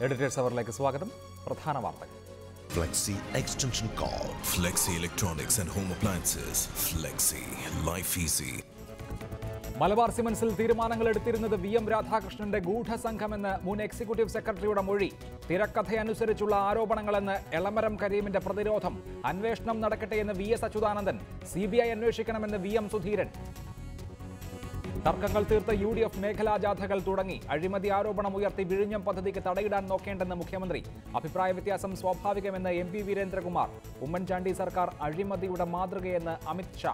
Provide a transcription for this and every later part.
Editors അവറിലേക്ക് സ്വാഗതം. പ്രധാന വാർത്തകൾ. Flexi extension cord. Flexi Electronics and Home Appliances. Flexi. Life easy. Malabar സിമന്റ്സിൽ തീരുമാനങ്ങൾ എടുത്തിരുന്നത് VM രാധാകൃഷ്ണന്റെ ഗൂഢസംഘമെന്ന് മുൻ എക്സിക്യൂട്ടീവ് സെക്രട്ടറിയുടെ മൊഴി. തിരക്കഥയനുസരിച്ചുള്ള ആരോപണങ്ങളെന്ന് എളമരം കരീമിന്റെ പ്രതിരോധം. അന്വേഷണം നടക്കട്ടെയെന്ന് VS അച്യുതാനന്ദൻ. CBI അന്വേഷിക്കണമെന്ന് VM സുധീരൻ. തർക്കങ്ങൾ തീർത്ത് UDF മേഖലാ ജാഥകൾ തുടങ്ങി. അഴിമതി ആരോപണം ഉയർത്തി വിഴിഞ്ഞം പദ്ധതിക്ക് തടയിടാൻ നോക്കേണ്ടെന്ന് മുഖ്യമന്ത്രി. അഭിപ്രായ വ്യത്യാസം സ്വാഭാവികമെന്ന് MP വീരേന്ദ്രകുമാർ. ഉമ്മൻചാണ്ടി സർക്കാർ അഴിമതിയുടെ മാതൃകയെന്ന് അമിത് ഷാ.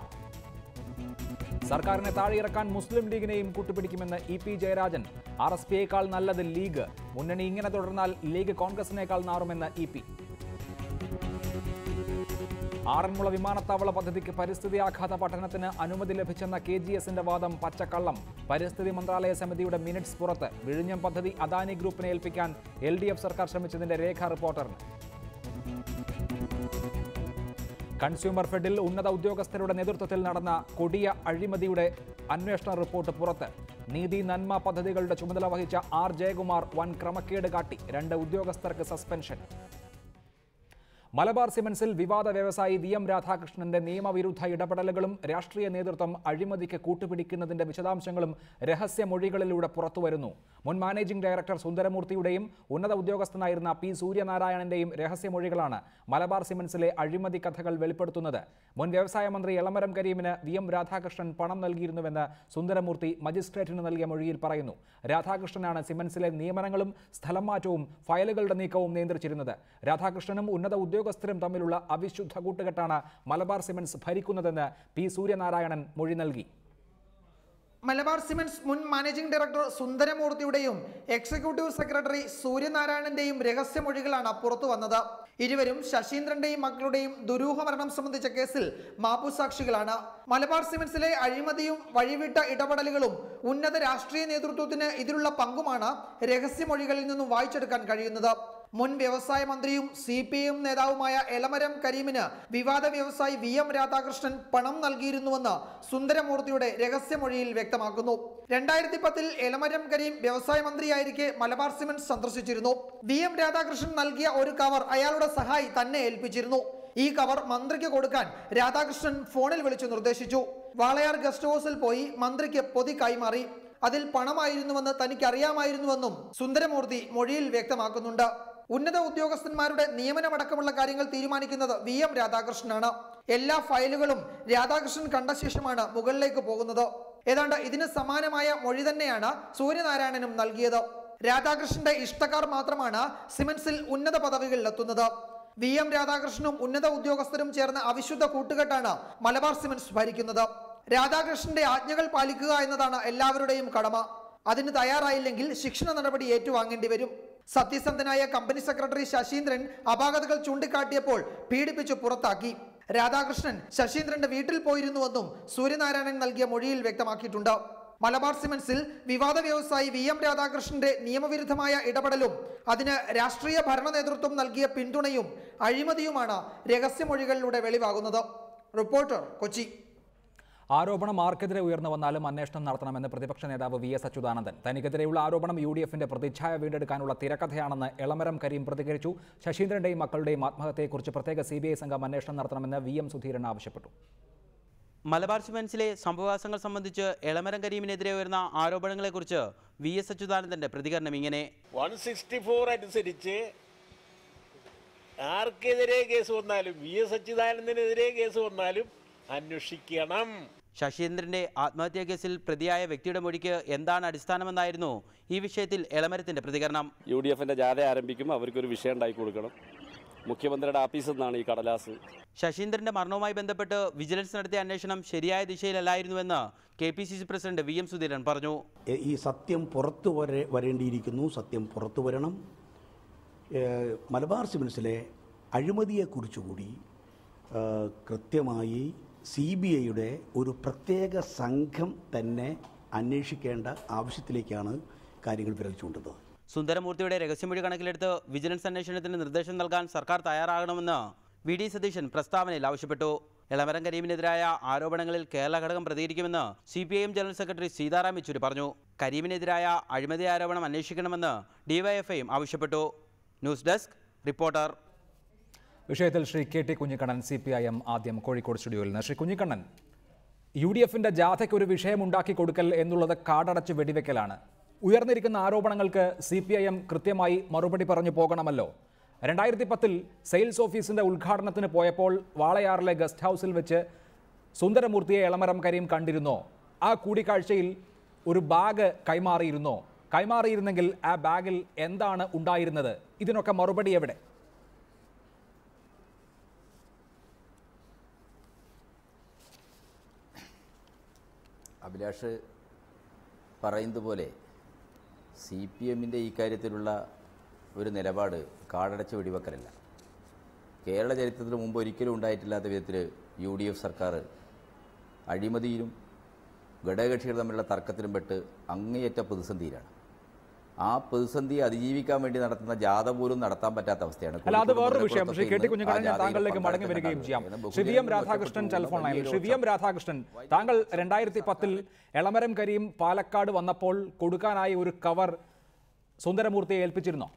സർക്കാരിനെ താഴെയിറക്കാൻ മുസ്ലിം ലീഗിനെയും കൂട്ടുപിടിക്കുമെന്ന് EP ജയരാജൻ. RSPയേക്കാൾ നല്ലത് ലീഗ്. മുന്നണി ഇങ്ങനെ തുടർന്നാൽ ലീഗ് കോൺഗ്രസിനേക്കാൾ നാറുമെന്ന് EP. ആറന്മുള വിമാനത്താവള പദ്ധതിക്ക് പരിസ്ഥിതി ആഘാത പഠനത്തിന് അനുമതി ലഭിച്ചെന്ന KGSന്റെ വാദം പച്ചക്കള്ളം. പരിസ്ഥിതി മന്ത്രാലയ സമിതിയുടെ മിനിറ്റ്സ് പുറത്ത്. വിഴിഞ്ഞം പദ്ധതി അദാനി ഗ്രൂപ്പിനെ ഏൽപ്പിക്കാൻ LDF സർക്കാർ ശ്രമിച്ചതിന്റെ രേഖ റിപ്പോർട്ടറിന്. കൺസ്യൂമർ ഫെഡിൽ ഉന്നത ഉദ്യോഗസ്ഥരുടെ നേതൃത്വത്തിൽ നടന്ന കൊടിയ അഴിമതിയുടെ അന്വേഷണ റിപ്പോർട്ട് പുറത്ത്. നീതി നന്മ പദ്ധതികളുടെ ചുമതല വഹിച്ച R ജയകുമാർ വൻ ക്രമക്കേട് കാട്ടി. 2 ഉദ്യോഗസ്ഥർക്ക് സസ്പെൻഷൻ. മലബാർ സിമന്റ്സിൽ വിവാദ വ്യവസായി VM രാധാകൃഷ്ണന്റെ നിയമവിരുദ്ധ ഇടപെടലുകളും രാഷ്ട്രീയ നേതൃത്വം അഴിമതിക്ക് കൂട്ടുപിടിക്കുന്നതിന്റെ വിശദാംശങ്ങളും രഹസ്യമൊഴികളിലൂടെ പുറത്തുവരുന്നു. മുൻ മാനേജിംഗ് ഡയറക്ടർ സുന്ദരമൂർത്തിയുടെയും ഉന്നത ഉദ്യോഗസ്ഥനായിരുന്ന P സൂര്യനാരായണന്റെയും രഹസ്യമൊഴികളാണ് മലബാർ സിമന്റ്സിലെ അഴിമതി കഥകൾ വെളിപ്പെടുത്തുന്നത്. മുൻ വ്യവസായ മന്ത്രി എളമരം കരീമിന് VM രാധാകൃഷ്ണൻ പണം നൽകിയിരുന്നുവെന്ന് സുന്ദരമൂർത്തി മജിസ്ട്രേറ്റിന് നൽകിയ മൊഴിയിൽ പറയുന്നു. രാധാകൃഷ്ണനാണ് സിമന്റ്സിലെ നിയമനങ്ങളും സ്ഥലം മാറ്റവും ഫയലുകളുടെ നീക്കവും നിയന്ത്രിച്ചിരുന്നത്. രാധാകൃഷ്ണനും ഉന്നത ഉദ്യോഗസ്ഥരും തമ്മിലുള്ള അവിശുദ്ധ കൂട്ടുകെട്ടാണ് മലബാർ സിമന്റ്സ് ഭരിക്കുന്നതെന്ന് P സൂര്യനാരായണൻ മൊഴി നൽകി. മലബാർ സിമന്റ്സ് മുൻ മാനേജിംഗ് ഡയറക്ടർ സുന്ദരമൂർത്തിയുടെയും എക്സിക്യൂട്ടീവ് സെക്രട്ടറി സൂര്യനാരായണന്റെയും രഹസ്യമൊഴികളാണ് പുറത്തു വന്നത്. ഇരുവരും ശശീന്ദ്രന്റെയും മക്കളുടെയും ദുരൂഹ മരണം സംബന്ധിച്ച കേസിൽ മാപ്പുസാക്ഷികളാണ്. മലബാർ സിമന്റ്സിലെ അഴിമതിയും വഴിവിട്ട ഇടപെടലുകളും ഉന്നത രാഷ്ട്രീയ നേതൃത്വത്തിന് ഇതിലുള്ള പങ്കുമാണ് രഹസ്യമൊഴികളിൽ നിന്നും വായിച്ചെടുക്കാൻ കഴിയുന്നത്. മുൻ വ്യവസായ മന്ത്രിയും CPM നേതാവുമായ എളമരം കരീമിന് വിവാദ വ്യവസായി VM രാധാകൃഷ്ണൻ പണം നൽകിയിരുന്നുവെന്ന് സുന്ദരമൂർത്തിയുടെ രഹസ്യമൊഴിയിൽ വ്യക്തമാക്കുന്നു. 2010 എളമരം കരീം വ്യവസായ മന്ത്രിയായിരിക്കെ മലബാർ സിമന്റ്സ് സന്ദർശിച്ചിരുന്നു. VM രാധാകൃഷ്ണൻ നൽകിയ ഒരു കവർ അയാളുടെ സഹായി തന്നെ ഏൽപ്പിച്ചിരുന്നു. ഈ കവർ മന്ത്രിക്ക് കൊടുക്കാൻ രാധാകൃഷ്ണൻ ഫോണിൽ വിളിച്ചു നിർദ്ദേശിച്ചു. വാളയാർ ഗസ്റ്റ് ഹൗസിൽ പോയി മന്ത്രിക്ക് പൊതി കൈമാറി. അതിൽ പണമായിരുന്നുവെന്ന് തനിക്ക് അറിയാമായിരുന്നുവെന്നും സുന്ദരമൂർത്തി മൊഴിയിൽ വ്യക്തമാക്കുന്നുണ്ട്. ഉന്നത ഉദ്യോഗസ്ഥന്മാരുടെ നിയമനമടക്കമുള്ള കാര്യങ്ങൾ തീരുമാനിക്കുന്നത് VM രാധാകൃഷ്ണനാണ്. എല്ലാ ഫയലുകളും രാധാകൃഷ്ണൻ കണ്ട ശേഷമാണ് മുകളിലേക്ക് പോകുന്നത്. ഏതാണ്ട് ഇതിന് സമാനമായ മൊഴി തന്നെയാണ് സൂര്യനാരായണനും നൽകിയത്. രാധാകൃഷ്ണന്റെ ഇഷ്ടക്കാർ മാത്രമാണ് സിമന്റ്സിൽ ഉന്നത പദവികളിലെത്തുന്നത്. VM രാധാകൃഷ്ണനും ഉന്നത ഉദ്യോഗസ്ഥരും ചേർന്ന അവിശുദ്ധ കൂട്ടുകെട്ടാണ് മലബാർ സിമന്റ്സ് ഭരിക്കുന്നത്. രാധാകൃഷ്ണന്റെ ആജ്ഞകൾ പാലിക്കുക എന്നതാണ് എല്ലാവരുടെയും കടമ. അതിന് തയ്യാറായില്ലെങ്കിൽ ശിക്ഷണ നടപടി ഏറ്റുവാങ്ങേണ്ടി വരും. സത്യസന്ധനായ കമ്പനി സെക്രട്ടറി ശശീന്ദ്രൻ അപാകതകൾ ചൂണ്ടിക്കാട്ടിയപ്പോൾ പീഡിപ്പിച്ചു പുറത്താക്കി. രാധാകൃഷ്ണൻ ശശീന്ദ്രന്റെ വീട്ടിൽ പോയിരുന്നുവെന്നും സൂര്യനാരായണൻ നൽകിയ മൊഴിയിൽ വ്യക്തമാക്കിയിട്ടുണ്ട്. മലബാർ സിമന്റ്സിൽ വിവാദ വ്യവസായി VM രാധാകൃഷ്ണന്റെ നിയമവിരുദ്ധമായ ഇടപെടലും അതിന് രാഷ്ട്രീയ ഭരണ നേതൃത്വം നൽകിയ പിന്തുണയും അഴിമതിയുമാണ് രഹസ്യമൊഴികളിലൂടെ വെളിവാകുന്നത്. റിപ്പോർട്ടർ, കൊച്ചി. ആരോപണം ആർക്കെതിരെ ഉയർന്നു വന്നാലും അന്വേഷണം നടത്തണമെന്ന് പ്രതിപക്ഷ നേതാവ് VS അച്യുതാനന്ദൻ. തനിക്കെതിരെയുള്ള ആരോപണം UDFന്റെ പ്രതിച്ഛായ വീണ്ടെടുക്കാനുള്ള തിരക്കഥയാണെന്ന് എളമരം കരീം പ്രതികരിച്ചു. ശശീന്ദ്രന്റെയും മക്കളുടെയും ആത്മഹത്യയെക്കുറിച്ച് പ്രത്യേക CBI സംഘം അന്വേഷണം നടത്തണമെന്ന് VM സുധീരൻ ആവശ്യപ്പെട്ടു. മലബാർ സിമന്റ്സിലെ സംഭവവാസങ്ങൾ സംബന്ധിച്ച് എളമരം കരീമിനെതിരെ ഉയർന്ന ആരോപണങ്ങളെക്കുറിച്ച് VS അച്യുതാനന്ദന്റെ പ്രതികരണം ഇങ്ങനെ: 164 അനുസരിച്ച് ആർക്കെതിരെ കേസ് വന്നാലും VS അച്യുതാനന്ദനെതിരെ കേസ് വന്നാലും അന്വേഷിക്കണം. ശശീന്ദ്രന്റെ ആത്മഹത്യാ കേസിൽ പ്രതിയായ വ്യക്തിയുടെ മൊഴിക്ക് എന്താണ് അടിസ്ഥാനമെന്നായിരുന്നു ഈ വിഷയത്തിൽ എളമരത്തിന്റെ പ്രതികരണം. UDFന്റെ ജാഥ ആരംഭിക്കും, അവർക്കൊരു വിഷയം ഉണ്ടാക്കി കൊടുക്കണം. മുഖ്യമന്ത്രിയുടെ ഓഫീസിൽ നിന്നാണ് ഈ കടലാസ്. ശശീന്ദ്രന്റെ മരണവുമായി ബന്ധപ്പെട്ട് വിജിലൻസ് നടത്തിയ അന്വേഷണം ശരിയായ ദിശയിലല്ലായിരുന്നുവെന്ന് KPCC പ്രസിഡന്റ് VM സുധീരൻ പറഞ്ഞു. ഈ സത്യം പുറത്തു വരേണ്ടിയിരിക്കുന്നു, സത്യം പുറത്തു വരണം. മലബാർ സിമന്റ്സിലെ അഴിമതിയെക്കുറിച്ചുകൂടി കൃത്യമായി CBIയുടെ ഒരു പ്രത്യേക സംഘം തന്നെ അന്വേഷിക്കേണ്ട ആവശ്യത്തിലേക്കാണ് കാര്യങ്ങൾ വിരമിച്ചുകൊണ്ടത്. സുന്ദരമൂർത്തിയുടെ രഹസ്യമൊഴി കണക്കിലെടുത്ത് വിജിലൻസ് അന്വേഷണത്തിന് നിർദ്ദേശം നൽകാൻ സർക്കാർ തയ്യാറാകണമെന്ന് VD സതീശൻ പ്രസ്താവനയിൽ ആവശ്യപ്പെട്ടു. എളമരം കരീമിനെതിരായ ആരോപണങ്ങളിൽ കേരള ഘടകം പ്രതികരിക്കുമെന്ന് CPIM general secretary Sitaram Yechury പറഞ്ഞു. കരീമിനെതിരായ അഴിമതി ആരോപണം അന്വേഷിക്കണമെന്ന് DYFIയും ആവശ്യപ്പെട്ടു. News desk reporter. വിഷയത്തിൽ ശ്രീ KT കുഞ്ഞിക്കണ്ണൻ CPIM ആദ്യം കോഴിക്കോട് സ്റ്റുഡിയോയിൽ നിന്ന്. ശ്രീ കുഞ്ഞിക്കണ്ണൻ, UDFന്റെ ജാഥയ്ക്ക് ഒരു വിഷയമുണ്ടാക്കി കൊടുക്കൽ എന്നുള്ളത് കാടടച്ച് വെടിവെക്കലാണ്. ഉയർന്നിരിക്കുന്ന ആരോപണങ്ങൾക്ക് CPIM കൃത്യമായി മറുപടി പറഞ്ഞു പോകണമല്ലോ. 2010 സെയിൽസ് ഓഫീസിന്റെ ഉദ്ഘാടനത്തിന് പോയപ്പോൾ വാളയാറിലെ ഗസ്റ്റ് ഹൗസിൽ വെച്ച് സുന്ദരമൂർത്തിയെ എളമരം കരീം കണ്ടിരുന്നോ? ആ കൂടിക്കാഴ്ചയിൽ ഒരു ബാഗ് കൈമാറിയിരുന്നോ? കൈമാറിയിരുന്നെങ്കിൽ ആ ബാഗിൽ എന്താണ് ഉണ്ടായിരുന്നത്? ഇതിനൊക്കെ മറുപടി എവിടെ? അഭിലാഷ് പറയുന്നത് പോലെ CPMന്റെ ഈ കാര്യത്തിലുള്ള ഒരു നിലപാട് കാടടച്ച് വെടിവെക്കലല്ല. കേരള ചരിത്രത്തിന് മുമ്പ് ഒരിക്കലും ഉണ്ടായിട്ടില്ലാത്ത വിധത്തിൽ UDF സർക്കാർ അഴിമതിയിലും ഘടകകക്ഷികൾ തമ്മിലുള്ള തർക്കത്തിലും പെട്ട് അങ്ങേയറ്റ പ്രതിസന്ധിയിലാണ്. ആ പ്രതിസന്ധിയെ അതിജീവിക്കാൻ വേണ്ടി നടത്തുന്ന ജാഥ പോലും നടത്താൻ പറ്റാത്ത അവസ്ഥയാണ്. അല്ല, അത് വേറൊരു വിഷയം. ശ്രീ KT കുഞ്ഞിക്കണ്ണൻ, ഞാൻ താങ്കളിലേക്ക് മടങ്ങി വരികയും ചെയ്യാം. ശ്രീ VM രാധാകൃഷ്ണൻ ടെലിഫോൺ ലൈനിൽ. ശ്രീ VM രാധാകൃഷ്ണൻ, താങ്കൾ 2010 എളമരം കരീം പാലക്കാട് വന്നപ്പോൾ കൊടുക്കാനായി ഒരു കവർ സുന്ദരമൂർത്തിയെ ഏൽപ്പിച്ചിരുന്നോ?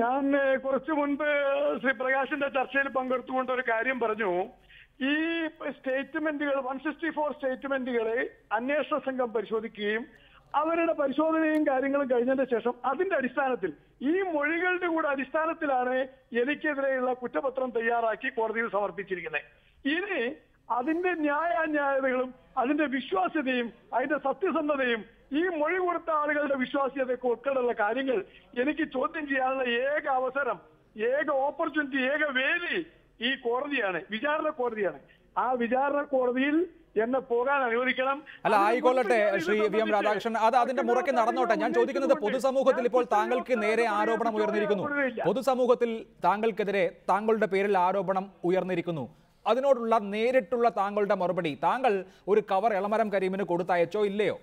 ഞാൻ കുറച്ചു മുൻപ് ശ്രീ പ്രകാശിന്റെ ചർച്ചയിൽ പങ്കെടുത്തുകൊണ്ട് ഒരു കാര്യം പറഞ്ഞു. ഈ സ്റ്റേറ്റ്മെന്റുകൾ 164 സ്റ്റേറ്റ്മെന്റുകളെ അന്വേഷണ സംഘം പരിശോധിക്കുകയും അവരുടെ പരിശോധനയും കാര്യങ്ങളും കഴിഞ്ഞതിന് ശേഷം അതിന്റെ അടിസ്ഥാനത്തിൽ ഈ മൊഴികളുടെ കൂടെ അടിസ്ഥാനത്തിലാണ് എനിക്കെതിരെയുള്ള കുറ്റപത്രം തയ്യാറാക്കി കോടതിയിൽ സമർപ്പിച്ചിരിക്കുന്നത്. ഇനി അതിന്റെ ന്യായാന്യായതകളും അതിന്റെ വിശ്വാസ്യതയും അതിന്റെ സത്യസന്ധതയും ഈ മൊഴി കൊടുത്ത ആളുകളുടെ വിശ്വാസ്യതയൊക്കെ ഉൾപ്പെടെയുള്ള കാര്യങ്ങൾ എനിക്ക് ചോദ്യം ചെയ്യാനുള്ള ഏക അവസരം, ഏക ഓപ്പർച്യൂണിറ്റി, ഏക വേദി ഈ കോടതിയാണ്, വിചാരണ കോടതിയാണ്. ആ വിചാരണ കോടതിയിൽ എന്നെ പോകാൻ അനുവദിക്കണം. അല്ല, ആയിക്കൊള്ളട്ടെ ശ്രീ VM രാധാകൃഷ്ണൻ, അത് അതിന്റെ മുറയ്ക്ക് നടന്നോട്ടെ. ഞാൻ ചോദിക്കുന്നത്, പൊതുസമൂഹത്തിൽ ഇപ്പോൾ താങ്കൾക്ക് നേരെ ആരോപണം ഉയർന്നിരിക്കുന്നു. പൊതുസമൂഹത്തിൽ താങ്കൾക്കെതിരെ താങ്കളുടെ പേരിൽ ആരോപണം ഉയർന്നിരിക്കുന്നു. അതിനോടുള്ള നേരിട്ടുള്ള താങ്കളുടെ മറുപടി, താങ്കൾ ഒരു കവർ എളമരം കരീമിന് കൊടുത്തയച്ചോ ഇല്ലയോ?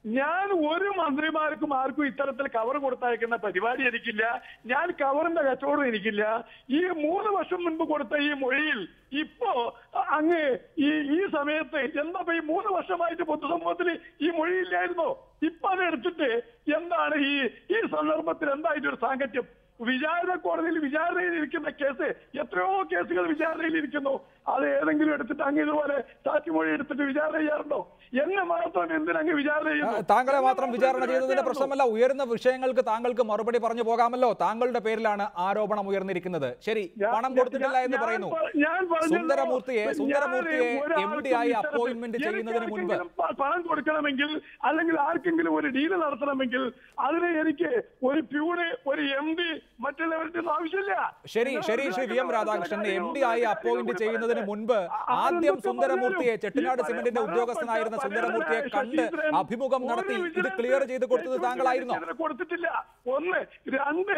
ഞാൻ ഒരു മന്ത്രിമാർക്കും ആർക്കും ഇത്തരത്തിൽ കവർ കൊടുത്തയക്കുന്ന പരിപാടി എനിക്കില്ല. ഞാൻ കവറിന്റെ കച്ചവടം എനിക്കില്ല. ഈ 3 വർഷം മുൻപ് കൊടുത്ത ഈ മൊഴിയിൽ ഇപ്പോ അങ്ങ് ഈ സമയത്ത് എന്താ ഈ 3 വർഷമായിട്ട് പൊതുസമൂഹത്തിൽ ഈ മൊഴിയില്ലായിരുന്നോ? ഇപ്പൊ അത് എടുത്തിട്ട് എന്താണ് ഈ സന്ദർഭത്തിൽ എന്തായിട്ടൊരു സാങ്കത്യം? വിചാരണ കോടതിയിൽ വിചാരണയിൽ ഇരിക്കുന്ന കേസ്, എത്രയോ കേസുകൾ വിചാരണയിൽ ഇരിക്കുന്നു. അത് ഏതെങ്കിലും എടുത്തിട്ട് അങ്ങ് ഇതുപോലെ സാക്ഷിമൊഴി എടുത്തിട്ട് വിചാരണ ചെയ്യാറുണ്ടോ? എന്നെ മാത്രം എന്തിനങ്ങ് വിചാരണ ചെയ്യുന്നു? താങ്കളെ മാത്രം വിചാരണ ചെയ്തതിന്റെ പ്രശ്നമല്ല, ഉയർന്ന വിഷയങ്ങൾക്ക് താങ്കൾക്ക് മറുപടി പറഞ്ഞു പോകാമല്ലോ. താങ്കളുടെ പേരിലാണ് ആരോപണം ഉയർന്നിരിക്കുന്നത്. ശരി, പണം കൊടുത്തിട്ടില്ല എന്ന് പറയുന്നു. സുന്ദരമൂർത്തിയെ MD ആയി അപ്പോയിന്റ്മെന്റ് ചെയ്യുന്നതിന് മുൻപ് പണം കൊടുക്കണമെങ്കിൽ അല്ലെങ്കിൽ ആർക്കെങ്കിലും ഒരു ഡീല് നടത്തണമെങ്കിൽ അതിന് എനിക്ക് ഒരു പ്യൂണ്, ഒരു MD, മറ്റുള്ളവരുടെ ആവശ്യമില്ല. ശരി, ശ്രീ VM രാധാകൃഷ്ണൻ, MD ആയി അപ്പോയിന്റ് ചെയ്യുന്നതിന് മുൻപ് ആദ്യം സുന്ദരമൂർത്തിയെ, ചെട്ടിനാട് സിമന്റിന്റെ ഉദ്യോഗസ്ഥനായിരുന്ന സുന്ദരമൂർത്തിയെ കണ്ട് അഭിമുഖം നടത്തി ഇത് ക്ലിയർ ചെയ്ത് കൊടുത്തത് താങ്കളായിരുന്നോ? കൊടുത്തിട്ടില്ല. 1. 2,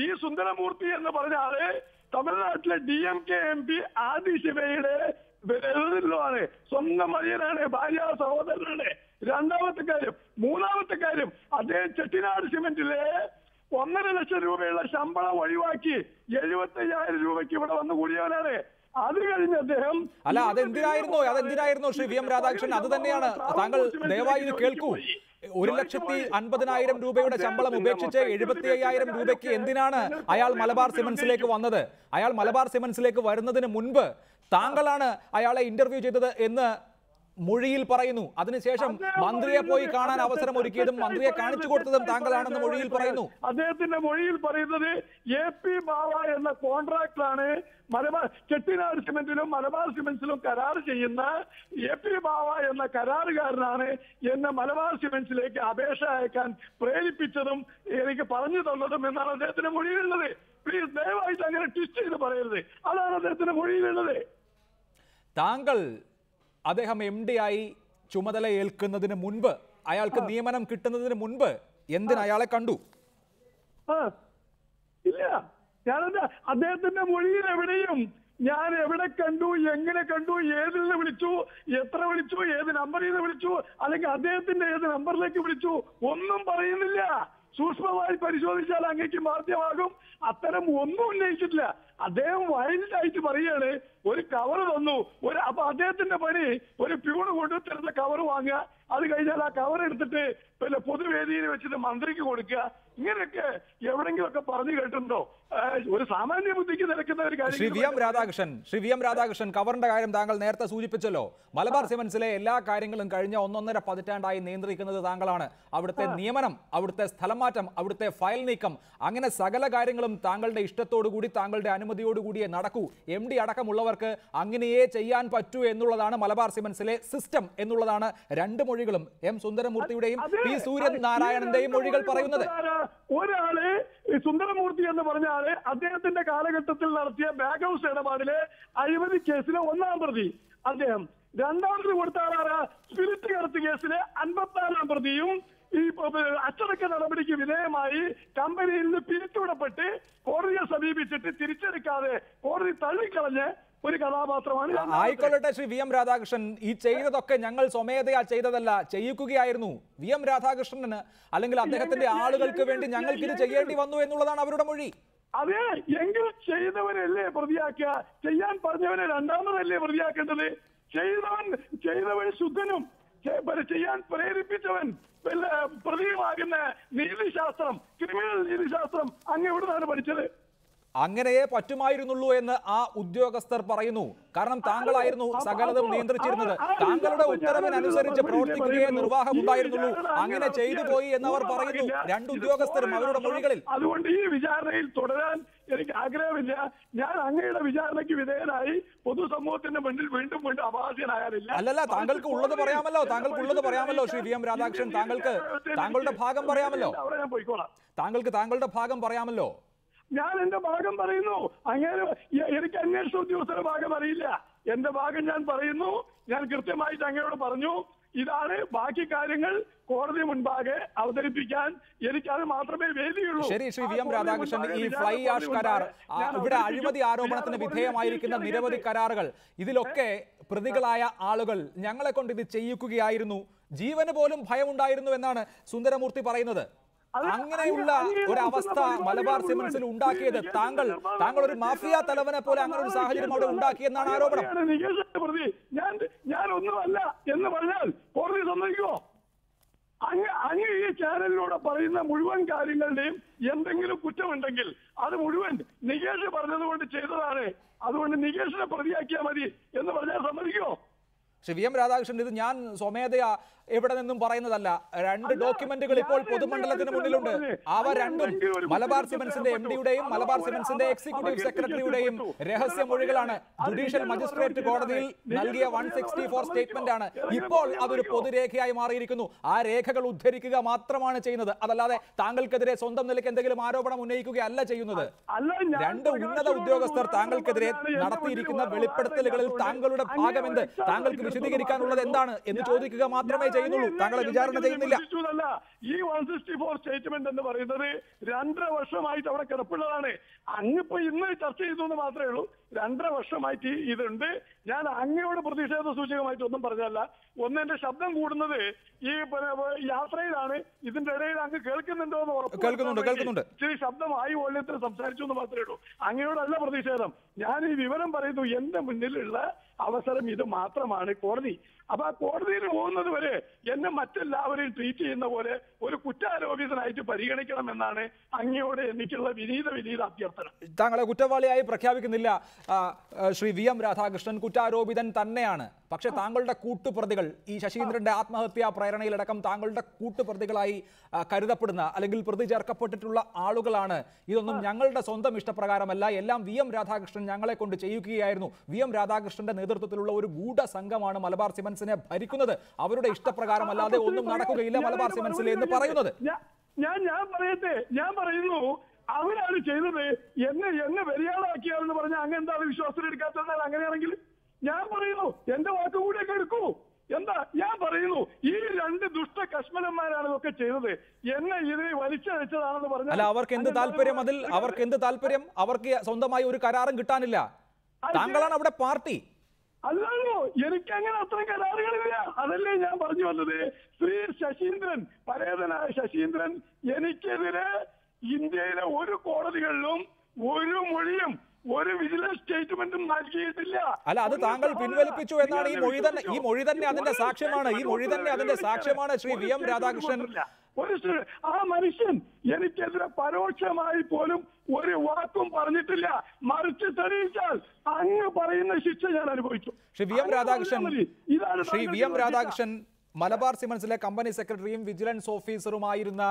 ഈ സുന്ദരമൂർത്തി എന്ന് പറഞ്ഞാല് തമിഴ്നാട്ടിലെ DMK MP ആദി ശിവയുടെ ആണ്, സ്വന്തം മതിയനാണ്, ഭാര്യ സഹോദരനാണ്. 2ാമത്തെ കാര്യം. 3ാമത്തെ കാര്യം, അദ്ദേഹം ചെട്ടിനാട് സിമന്റിലെ 1.5 ലക്ഷം രൂപയുള്ള ശമ്പളം ഒഴിവാക്കി 75,000 രൂപയ്ക്ക് ഇവിടെ വന്നു കൂടിയവനാണ്. അത് കഴിഞ്ഞ് അദ്ദേഹം അതെന്തിനായിരുന്നു ശ്രീ VM രാധാകൃഷ്ണൻ? അത് തന്നെയാണ് താങ്കൾ ദയവായി ഇത് കേൾക്കൂ. 1,50,000 രൂപയുടെ ശമ്പളം ഉപേക്ഷിച്ച് 75,000 രൂപയ്ക്ക് എന്തിനാണ് അയാൾ മലബാർ സിമന്റ്സിലേക്ക് വന്നത്? അയാൾ മലബാർ സിമന്റ്സിലേക്ക് വരുന്നതിന് മുൻപ് താങ്കളാണ് അയാളെ ഇന്റർവ്യൂ ചെയ്തത് എന്ന് മൊഴിയിൽ പറയുന്നു. അതിനുശേഷം മന്ത്രിയെ പോയി കാണാൻ അവസരം ഒരുക്കിയതും മന്ത്രിയെ കാണിച്ചു കൊടുത്തതും താങ്കളാണെന്ന് മൊഴിയിൽ പറയുന്നു. അദ്ദേഹത്തിന്റെ മൊഴിയിൽ പറയുന്നത് AP ബാവ എന്ന കോൺട്രാക്ടറാണ് ചെട്ടിനാട് സിമന്റിലും മലബാർ സിമന്റ്സിലും കരാർ ചെയ്യുന്ന AP ബാവ എന്ന കരാറുകാരനാണ് എന്നെ മലബാർ സിമന്റ്സിലേക്ക് അപേക്ഷ അയക്കാൻ പ്രേരിപ്പിച്ചതും എനിക്ക് പറഞ്ഞു തന്നതും എന്നാണ് അദ്ദേഹത്തിന്റെ മൊഴിയിലുള്ളത്. പ്ലീസ് ദയവായിട്ട് അങ്ങനെ ട്വിസ്റ്റ് ചെയ്ത് പറയരുത്. അതാണ് അദ്ദേഹത്തിന്റെ മൊഴിയിലുള്ളത്. താങ്കൾ അദ്ദേഹം MD ആയി ചുമതല ഏൽക്കുന്നതിന് മുൻപ്, അയാൾക്ക് നിയമനം കിട്ടുന്നതിന് മുൻപ് എന്തിന് അയാളെ കണ്ടു? ഇല്ല, ഞാനെന്താ അദ്ദേഹത്തിന്റെ മൊഴിയിൽ എവിടെയും ഞാൻ എവിടെ കണ്ടു, എങ്ങനെ കണ്ടു, ഏതിൽ നിന്ന് വിളിച്ചു, എത്ര വിളിച്ചു, ഏത് നമ്പറിൽ നിന്ന് വിളിച്ചു, അല്ലെങ്കിൽ അദ്ദേഹത്തിന്റെ ഏത് നമ്പറിലേക്ക് വിളിച്ചു, ഒന്നും പറയുന്നില്ല. സൂക്ഷ്മമായി പരിശോധിച്ചാൽ അങ്ങേക്ക് മാധ്യമാകും. അത്തരം ഒന്നും ഉന്നയിച്ചിട്ടില്ല. അദ്ദേഹം വൈൽഡായിട്ട് പറയാണ് ഒരു കവർ തന്നു. അപ്പൊ അദ്ദേഹത്തിന്റെ പണി ഒരു പ്യൂണ് കൊണ്ടു തരുന്ന കവർ വാങ്ങുക, അത് കഴിഞ്ഞാൽ ആ കവർ എടുത്തിട്ട് പിന്നെ പൊതുവേദിയിൽ വെച്ചിട്ട് മന്ത്രിക്ക് കൊടുക്കുക. ഇങ്ങനെയൊക്കെ എവിടെങ്കിലുമൊക്കെ പറഞ്ഞു കേട്ടിട്ടുണ്ടോ? ഒരു സാമാന്യ ബുദ്ധിക്ക് നിരക്കുന്ന ഒരു കാര്യം. ശ്രീ വി എം രാധാകൃഷ്ണൻ, കവറിന്റെ കാര്യം താങ്കൾ നേരത്തെ സൂചിപ്പിച്ചല്ലോ. മലബാർ സിമന്റ്സിലെ എല്ലാ കാര്യങ്ങളും കഴിഞ്ഞ 1.5 പതിറ്റാണ്ടായി നിയന്ത്രിക്കുന്നത് താങ്കളാണ്. അവിടുത്തെ നിയമനം, അവിടുത്തെ സ്ഥലം മാറ്റം, അവിടുത്തെ ഫയൽ നീക്കം, അങ്ങനെ സകല കാര്യങ്ങളും താങ്കളുടെ ഇഷ്ടത്തോടുകൂടി താങ്കളുടെ അനുമതിയോടുകൂടിയേ നടക്കൂ. MD അടക്കമുള്ളവർക്ക് അങ്ങനെയേ ചെയ്യാൻ പറ്റൂ എന്നുള്ളതാണ് മലബാർ സിമന്റ്സിലെ സിസ്റ്റം എന്നുള്ളതാണ് രണ്ട് മൊഴികളും M സുന്ദരമൂർത്തിയുടെയും P സൂര്യനാരായണന്റെയും മൊഴികൾ പറയുന്നത്. ഒരാള് സുന്ദരമൂർത്തി എന്ന് പറഞ്ഞാല് അദ്ദേഹത്തിന്റെ കാലഘട്ടത്തിൽ നടത്തിയ ബാഗ് ഹൗസ് ഇടപാടിലെ അഴിമതി കേസിലെ 1-ാം പ്രതി അദ്ദേഹം. രണ്ടാമത് കൊടുത്ത ആളാണ് സ്പിരിറ്റ് കടത്ത് കേസിലെ 54-ാം പ്രതിയും ഈ അച്ചടക്ക നടപടിക്ക് വിധേയമായി കമ്പനിയിൽ നിന്ന് പിരിച്ചുവിടപ്പെട്ട് കോടതിയെ സമീപിച്ചിട്ട് തിരിച്ചെടുക്കാതെ കോടതി തള്ളിക്കളഞ്ഞ് ഒരു കഥാപാത്രമാണ്. ആയിക്കൊള്ളട്ടെ ശ്രീ വി എം രാധാകൃഷ്ണൻ, ഈ ചെയ്തതൊക്കെ ഞങ്ങൾ സ്വമേധയാ ചെയ്തതല്ല, ചെയ്യിക്കുകയായിരുന്നു. വി എം രാധാകൃഷ്ണന് അല്ലെങ്കിൽ അദ്ദേഹത്തിന്റെ ആളുകൾക്ക് വേണ്ടി ഞങ്ങൾക്ക് ഇത് ചെയ്യേണ്ടി വന്നു എന്നുള്ളതാണ് അവരുടെ മൊഴി. അതെ, എങ്കിൽ ചെയ്തവനല്ലേ പ്രതിയാക്കുക? ചെയ്യാൻ പറഞ്ഞവനെ രണ്ടാമതല്ലേ പ്രതിയാക്കേണ്ടത്? ചെയ്തവൻ ശുദ്ധനും ചെയ്യാൻ പ്രേരിപ്പിച്ചവൻ പ്രതിയുമാകുന്ന നീതിശാസ്ത്രം, ക്രിമിനൽ നീതിശാസ്ത്രം അങ്ങ് എവിടുന്നാണ് പഠിച്ചത്? അങ്ങനെയേ പറ്റുമായിരുന്നുള്ളൂ എന്ന് ആ ഉദ്യോഗസ്ഥർ പറയുന്നു. കാരണം താങ്കളായിരുന്നു സകലതും നിയന്ത്രിച്ചിരുന്നത്. താങ്കളുടെ ഉത്തരവിനനുസരിച്ച് പ്രവർത്തിക്കുകയേ നിർവാഹമുണ്ടായിരുന്നുള്ളൂ. അങ്ങനെ ചെയ്തു പോയി എന്നവർ പറയുന്നു, രണ്ട് ഉദ്യോഗസ്ഥരും അവരുടെ മൊഴികളിൽ. അതുകൊണ്ട് ഈ വിചാരണയിൽ തുടരാൻ എനിക്ക് ആഗ്രഹമില്ല. ഞാൻ അങ്ങയുടെ വിചാരണയ്ക്ക് വിധേയനായി പൊതുസമൂഹത്തിന്റെ മുന്നിൽ വീണ്ടും വീണ്ടും അപഹാസ്യനാകാനില്ല. അല്ലല്ല, താങ്കൾക്ക് ഉള്ളത് പറയാമല്ലോ ശ്രീ വി എം രാധാകൃഷ്ണൻ. താങ്കളുടെ ഭാഗം പറയാമല്ലോ. ഞാൻ പോയിക്കോളാം. താങ്കളുടെ ഭാഗം പറയാമല്ലോ. ഞാൻ എന്റെ ഭാഗം പറയുന്നു. അങ്ങനെ എനിക്ക് അന്വേഷണ ഉദ്യോഗസ്ഥരുടെ ഭാഗം അറിയില്ല. എന്റെ ഭാഗം ഞാൻ പറയുന്നു. ഞാൻ കൃത്യമായിട്ട് അങ്ങയോട് പറഞ്ഞു, ഇതാണ് ബാക്കി കാര്യങ്ങൾ കോടതി മുൻപാകെ അവതരിപ്പിക്കാൻ എനിക്കത് മാത്രമേ വേദിയുള്ളൂ. ശരി ശ്രീ വി എം രാധാകൃഷ്ണൻ, ഈ ഫ്ലൈ ആഷ് കരാർ, ഇവിടെ അഴിമതി ആരോപണത്തിന് വിധേയമായിരിക്കുന്ന നിരവധി കരാറുകൾ, ഇതിലൊക്കെ പ്രതികളായ ആളുകൾ ഞങ്ങളെ കൊണ്ട് ഇത് ചെയ്യിക്കുകയായിരുന്നു, ജീവന് പോലും ഭയമുണ്ടായിരുന്നു എന്നാണ് സുന്ദരമൂർത്തി പറയുന്നത്. അങ്ങനെയുള്ള ഒരു അവസ്ഥ മലബാർ സിമന്റ്സിൽ ഉണ്ടാക്കിയത് താങ്കൾ ഒരു മാഫിയ തലവനെ പോലെ അങ്ങനെ ഒരു സാഹചര്യം അവിടെ ഉണ്ടാക്കിയെന്നാണ് ആരോപണം. ഞാൻ ഒന്നുമല്ല എന്ന് പറഞ്ഞാൽ കോടതി സമ്മതിക്കുമോ? അങ്ങ് ഈ ചാനലിലൂടെ പറയുന്ന മുഴുവൻ കാര്യങ്ങളുടെയും എന്തെങ്കിലും കുറ്റമുണ്ടെങ്കിൽ അത് മുഴുവൻ നികേഷ് പറഞ്ഞതുകൊണ്ട് ചെയ്തതാണ്, അതുകൊണ്ട് നികേഷിനെ പ്രതിയാക്കിയാൽ മതി എന്ന് പറഞ്ഞാൽ സമ്മതിക്കുമോ? ശ്രീ വി എം രാധാകൃഷ്ണൻ, ഇത് ഞാൻ സ്വമേധയാ എവിടെ നിന്നും പറയുന്നതല്ല. രണ്ട് ഡോക്യുമെന്റുകൾ ഇപ്പോൾ പൊതുമണ്ഡലത്തിന് മുന്നിലുണ്ട്. അവ രണ്ടും മലബാർ സിമന്റ്സിന്റെ MDയുടെയും മലബാർ സിമന്റ്സിന്റെ എക്സിക്യൂട്ടീവ് സെക്രട്ടറിയുടെയും രഹസ്യമൊഴികളാണ്. ജുഡീഷ്യൽ മജിസ്ട്രേറ്റ് കോടതിയിൽ നൽകിയ 164 സ്റ്റേറ്റ്മെന്റ് ആണ്. ഇപ്പോൾ അതൊരു പൊതുരേഖയായി മാറിയിരിക്കുന്നു. ആ രേഖകൾ ഉദ്ധരിക്കുക മാത്രമാണ് ചെയ്യുന്നത്. അതല്ലാതെ താങ്കൾക്കെതിരെ സ്വന്തം നിലയ്ക്ക് എന്തെങ്കിലും ആരോപണം ഉന്നയിക്കുകയല്ല ചെയ്യുന്നത്. രണ്ട് ഉന്നത ഉദ്യോഗസ്ഥർ താങ്കൾക്കെതിരെ നടത്തിയിരിക്കുന്ന വെളിപ്പെടുത്തലുകളിൽ താങ്കളുടെ ഭാഗമെന്ത്, താങ്കൾക്ക് വിശദീകരിക്കാനുള്ളത് എന്താണ് എന്ന് ചോദിക്കുക മാത്രമേ ചെയ്യുന്നുള്ളൂ. താങ്കളെ വിചാരണ ചെയ്യുന്നില്ല. ഈ 164 സ്റ്റേറ്റ്മെന്റ് എന്ന് പറയുന്നത് 2.5 വർഷമായിട്ട് അവിടെ കിടപ്പുള്ളതാണ്. അങ്ങിപ്പോ ഇന്ന് ചർച്ച ചെയ്തു എന്ന് മാത്രമേ ഉള്ളൂ. 2.5 വർഷമായിട്ട് ഇതുണ്ട്. ഞാൻ അങ്ങയോട് പ്രതിഷേധ സൂചകമായിട്ട് ഒന്നും പറഞ്ഞല്ല. എന്റെ ശബ്ദം കൂടുന്നത് ഈ യാത്രയിലാണ്. ഇതിന്റെ ഇടയിൽ അങ്ങ് കേൾക്കുന്നുണ്ടോ എന്ന് കേൾക്കുന്നുണ്ട്. ഇച്ചിരി ശബ്ദമായി വോള്യത്തിൽ സംസാരിച്ചു എന്ന് മാത്രമേ ഉള്ളൂ. അങ്ങയോടല്ല പ്രതിഷേധം. ഞാൻ ഈ വിവരം പറയുന്നു. എന്റെ മുന്നിലുള്ള അവസരം ഇത് മാത്രമാണ് കോടതി. അപ്പൊ ആ കോടതിയിൽ പോകുന്നത് വരെ എന്നെ മറ്റെല്ലാവരെയും ട്രീറ്റ് ചെയ്യുന്ന പോലെ ഒരു കുറ്റാരോപിതനായിട്ട് പരിഗണിക്കണം എന്നാണ് അങ്ങയോട് എനിക്കുള്ള വിനീത അഭ്യർത്ഥന. താങ്കളെ കുറ്റവാളിയായി പ്രഖ്യാപിക്കുന്നില്ല ശ്രീ വി എം രാധാകൃഷ്ണൻ. കുറ്റാരോപിതൻ തന്നെയാണ്. പക്ഷെ താങ്കളുടെ കൂട്ടുപ്രതികൾ, ഈ ശശീന്ദ്രന്റെ ആത്മഹത്യാ പ്രേരണയിലടക്കം താങ്കളുടെ കൂട്ടുപ്രതികളായി കരുതപ്പെടുന്ന അല്ലെങ്കിൽ പ്രതി ചേർക്കപ്പെട്ടിട്ടുള്ള ആളുകളാണ്. ഇതൊന്നും ഞങ്ങളുടെ സ്വന്തം ഇഷ്ടപ്രകാരമല്ല, എല്ലാം വി എം രാധാകൃഷ്ണൻ ഞങ്ങളെ കൊണ്ട് ചെയ്യുകയായിരുന്നു. വി എം രാധാകൃഷ്ണന്റെ നേതൃത്വത്തിലുള്ള ഒരു ഗൂഢസംഘമാണ് മലബാർ സിമന്റ്സിനെ ഭരിക്കുന്നത്. അവരുടെ ഇഷ്ടപ്രകാരമല്ലാതെ ഒന്നും നടക്കുകയില്ല മലബാർ സിമന്റ്സിൽ എന്ന് പറയുന്നത്. ഞാൻ പറയുന്നു, അവരാണ് ചെയ്തത്. എന്നെ വെറിയാളാക്കിയാണെന്ന് പറഞ്ഞാൽ അങ്ങ് എന്താണ് വിശ്വാസം എടുക്കാത്തത്? അങ്ങനെയാണെങ്കിൽ ഞാൻ പറയുന്നു, എന്റെ വാക്ക് കൂടിയൊക്കെ എടുക്കൂ. എന്താ ഞാൻ പറയുന്നു, ഈ 2 ദുഷ്ട കശ്മലന്മാരാണ് ഇതൊക്കെ ചെയ്തത്. എന്നെ ഇതിനെ വലിച്ചഴിച്ചതാണെന്ന് പറഞ്ഞാൽ അല്ല, അവർക്ക് എന്ത് താല്പര്യം? അതിൽ അവർക്ക് എന്ത് താല്പര്യം? അവർക്ക് സ്വന്തമായി ഒരു കരാറും കിട്ടാനില്ല. താങ്കളാണ് അവിടെ പാർട്ടി. അല്ലല്ലോ, എനിക്കങ്ങനെ അത്രയും കരാറുകളില്ല. അതല്ലേ ഞാൻ പറഞ്ഞു വന്നത്. ശ്രീ ശശീന്ദ്രൻ, പരേതനായ ശശീന്ദ്രൻ, എനിക്കെതിരെ ഇന്ത്യയിലെ ഒരു കോടതികളിലും ഒരു മൊഴിയും ഒരു വിജിലൻസ് സ്റ്റേറ്റ്മെന്റ് സ്റ്റേറ്റ്മെന്റും നൽകിയിട്ടില്ല. അല്ല, അത് താങ്കൾ പിൻവലിപ്പിച്ചു എന്നാണ് ഈ മൊഴി തന്നെ അതിന്റെ സാക്ഷ്യമാണ്. ഈ മൊഴി തന്നെ അതിന്റെ സാക്ഷ്യമാണ് ശ്രീ വി എം രാധാകൃഷ്ണൻ. ആ മനുഷ്യൻ എനിക്കെതിരെ പരോക്ഷമായി പോലും ഒരു വാക്കും പറഞ്ഞിട്ടില്ല. മറിച്ച് തെളിയിച്ചാൽ അങ്ങ് പറയുന്ന ശിക്ഷ ഞാൻ അനുഭവിക്കും. ശ്രീ വി എം രാധാകൃഷ്ണൻ മലബാർ സിമന്റ്സിലെ കമ്പനി സെക്രട്ടറിയും വിജിലൻസ് ഓഫീസറുമായിരുന്ന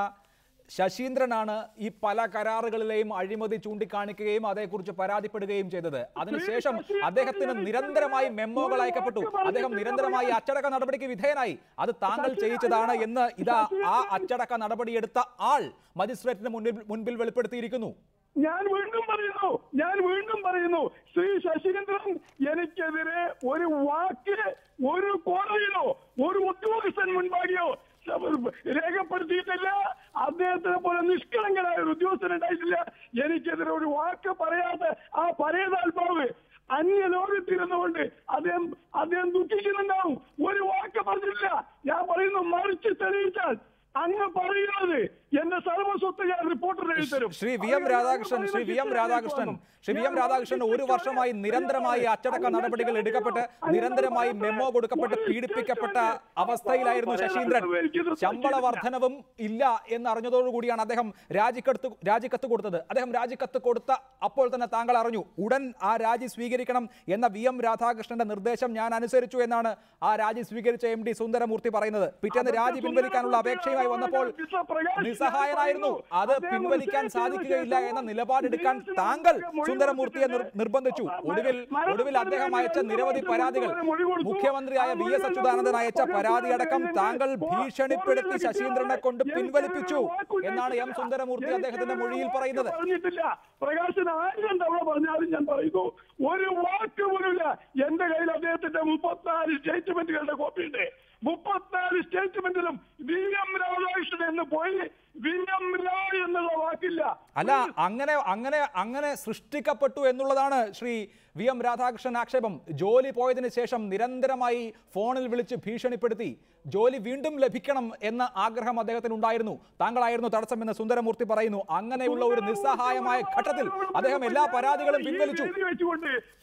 ശശീന്ദ്രനാണ് ഈ പല കരാറുകളിലെയും അഴിമതി ചൂണ്ടിക്കാണിക്കുകയും അതേക്കുറിച്ച് പരാതിപ്പെടുകയും ചെയ്തത്. അതിനുശേഷം അദ്ദേഹത്തിന് നിരന്തരമായി മെമ്മോകൾ അയക്കപ്പെട്ടു. അദ്ദേഹം നിരന്തരമായി അച്ചടക്ക നടപടിക്ക് വിധേയനായി. അത് താങ്കൾ ചെയ്യിച്ചതാണ് എന്ന് ഇതാ ആ അച്ചടക്ക നടപടിയെടുത്ത ആൾ മജിസ്ട്രേറ്റിന് മുൻപിൽ വെളിപ്പെടുത്തിയിരിക്കുന്നു. ഞാൻ വീണ്ടും പറയുന്നു ശ്രീ ശശീന്ദ്രൻ എനിക്കെതിരെ ഒരു വാക്ക് ഒരു കോടതിയിലോ ഒരു ഉദ്യോഗസ്ഥൻ മുൻപാകെയോ രേഖപ്പെടുത്തിയിട്ടില്ല. അദ്ദേഹത്തിനെ പോലെ നിഷ്കളങ്കനായ ഒരു ഉദ്യോഗസ്ഥൻ ഉണ്ടായിട്ടില്ല. എനിക്കെതിരെ ഒരു വാക്ക് പറയാതെ ആ പരേതാത്മാവ് അന്യലോകത്തിരുന്നുകൊണ്ട് അദ്ദേഹം ദുഃഖിക്കുന്നുണ്ടാവും. ഒരു വാക്ക് പറഞ്ഞില്ല. ഞാൻ പറയുന്നു മറിച്ച് തെളിയിച്ചാൽ അങ്ങ് പറയുന്നത് എന്റെ സർവസ്വത്ത് ഞാൻ റിപ്പോർട്ടർ എഴുതി തരും. ശ്രീ വി എം രാധാകൃഷ്ണൻ ഒരു വർഷമായി നിരന്തരമായി അച്ചടക്ക നടപടികൾ എടുക്കപ്പെട്ട് നിരന്തരമായി മെമ്മോ കൊടുക്കപ്പെട്ട് പീഡിപ്പിക്കപ്പെട്ട അവസ്ഥയിലായിരുന്നു ശശീന്ദ്രൻ. ശമ്പള വർധനവും ഇല്ല എന്നറിഞ്ഞതോടുകൂടിയാണ് അദ്ദേഹം രാജിക്കത്ത് കൊടുത്തത്. അദ്ദേഹം രാജിക്കത്ത് കൊടുത്ത അപ്പോൾ തന്നെ താങ്കൾ അറിഞ്ഞു. ഉടൻ ആ രാജി സ്വീകരിക്കണം എന്ന വി എം രാധാകൃഷ്ണന്റെ നിർദ്ദേശം ഞാൻ അനുസരിച്ചു എന്നാണ് ആ രാജി സ്വീകരിച്ച MD സുന്ദരമൂർത്തി പറയുന്നത്. പിറ്റേന്ന് രാജി പിൻവലിക്കാനുള്ള അപേക്ഷയുമായി വന്നപ്പോൾ നിസ്സഹായനായിരുന്നു. അത് പിൻവലിക്കാൻ സാധിക്കുകയില്ല എന്ന നിലപാടെടുക്കാൻ താങ്കൾ സുന്ദരമൂർത്തിയെ നിർബന്ധിച്ചു. ഒടുവിൽ അദ്ദേഹം അയച്ച നിരവധി പരാതികൾ, മുഖ്യമന്ത്രിയായ VS അച്യുതാനന്ദൻ അയച്ച പരാതിയടക്കം താങ്കൾ ഭീഷണിപ്പെടുത്തി ശശീന്ദ്രനെ കൊണ്ട് പിൻവലിപ്പിച്ചു എന്നാണ് M സുന്ദരമൂർത്തി അദ്ദേഹത്തിന്റെ മൊഴിയിൽ പറയുന്നത്. പ്രകാശൻ 1000 തവണ പറഞ്ഞാലും ഞാൻ പറയുന്നു ഒരു വാക്ക് പോലുമില്ല. എന്റെ കയ്യിൽ അദ്ദേഹത്തിന്റെ 34 സ്റ്റേറ്റ്മെന്റുകളുടെ കോപ്പിയുണ്ട്. 34 സ്റ്റേറ്റ്മെന്റിലും വി എം രാധാകൃഷ്ണൻ എന്ന് പോയി വി എം രാജ് എന്നുള്ള വാക്കില്ല. അല്ല, അങ്ങനെ സൃഷ്ടിക്കപ്പെട്ടു എന്നുള്ളതാണ് ശ്രീ വി എം രാധാകൃഷ്ണൻ ആക്ഷേപം. ജോലി പോയതിനു ശേഷം നിരന്തരമായി ഫോണിൽ വിളിച്ച് ഭീഷണിപ്പെടുത്തി ജോലി വീണ്ടും ലഭിക്കണം എന്ന ആഗ്രഹം അദ്ദേഹത്തിന് ഉണ്ടായിരുന്നു. താങ്കളായിരുന്നു തടസ്സമെന്ന് സുന്ദരമൂർത്തി പറയുന്നു. അങ്ങനെയുള്ള ഒരു നിസ്സഹായമായ ഘട്ടത്തിൽ അദ്ദേഹം എല്ലാ പരാതികളും പിൻവലിച്ചു.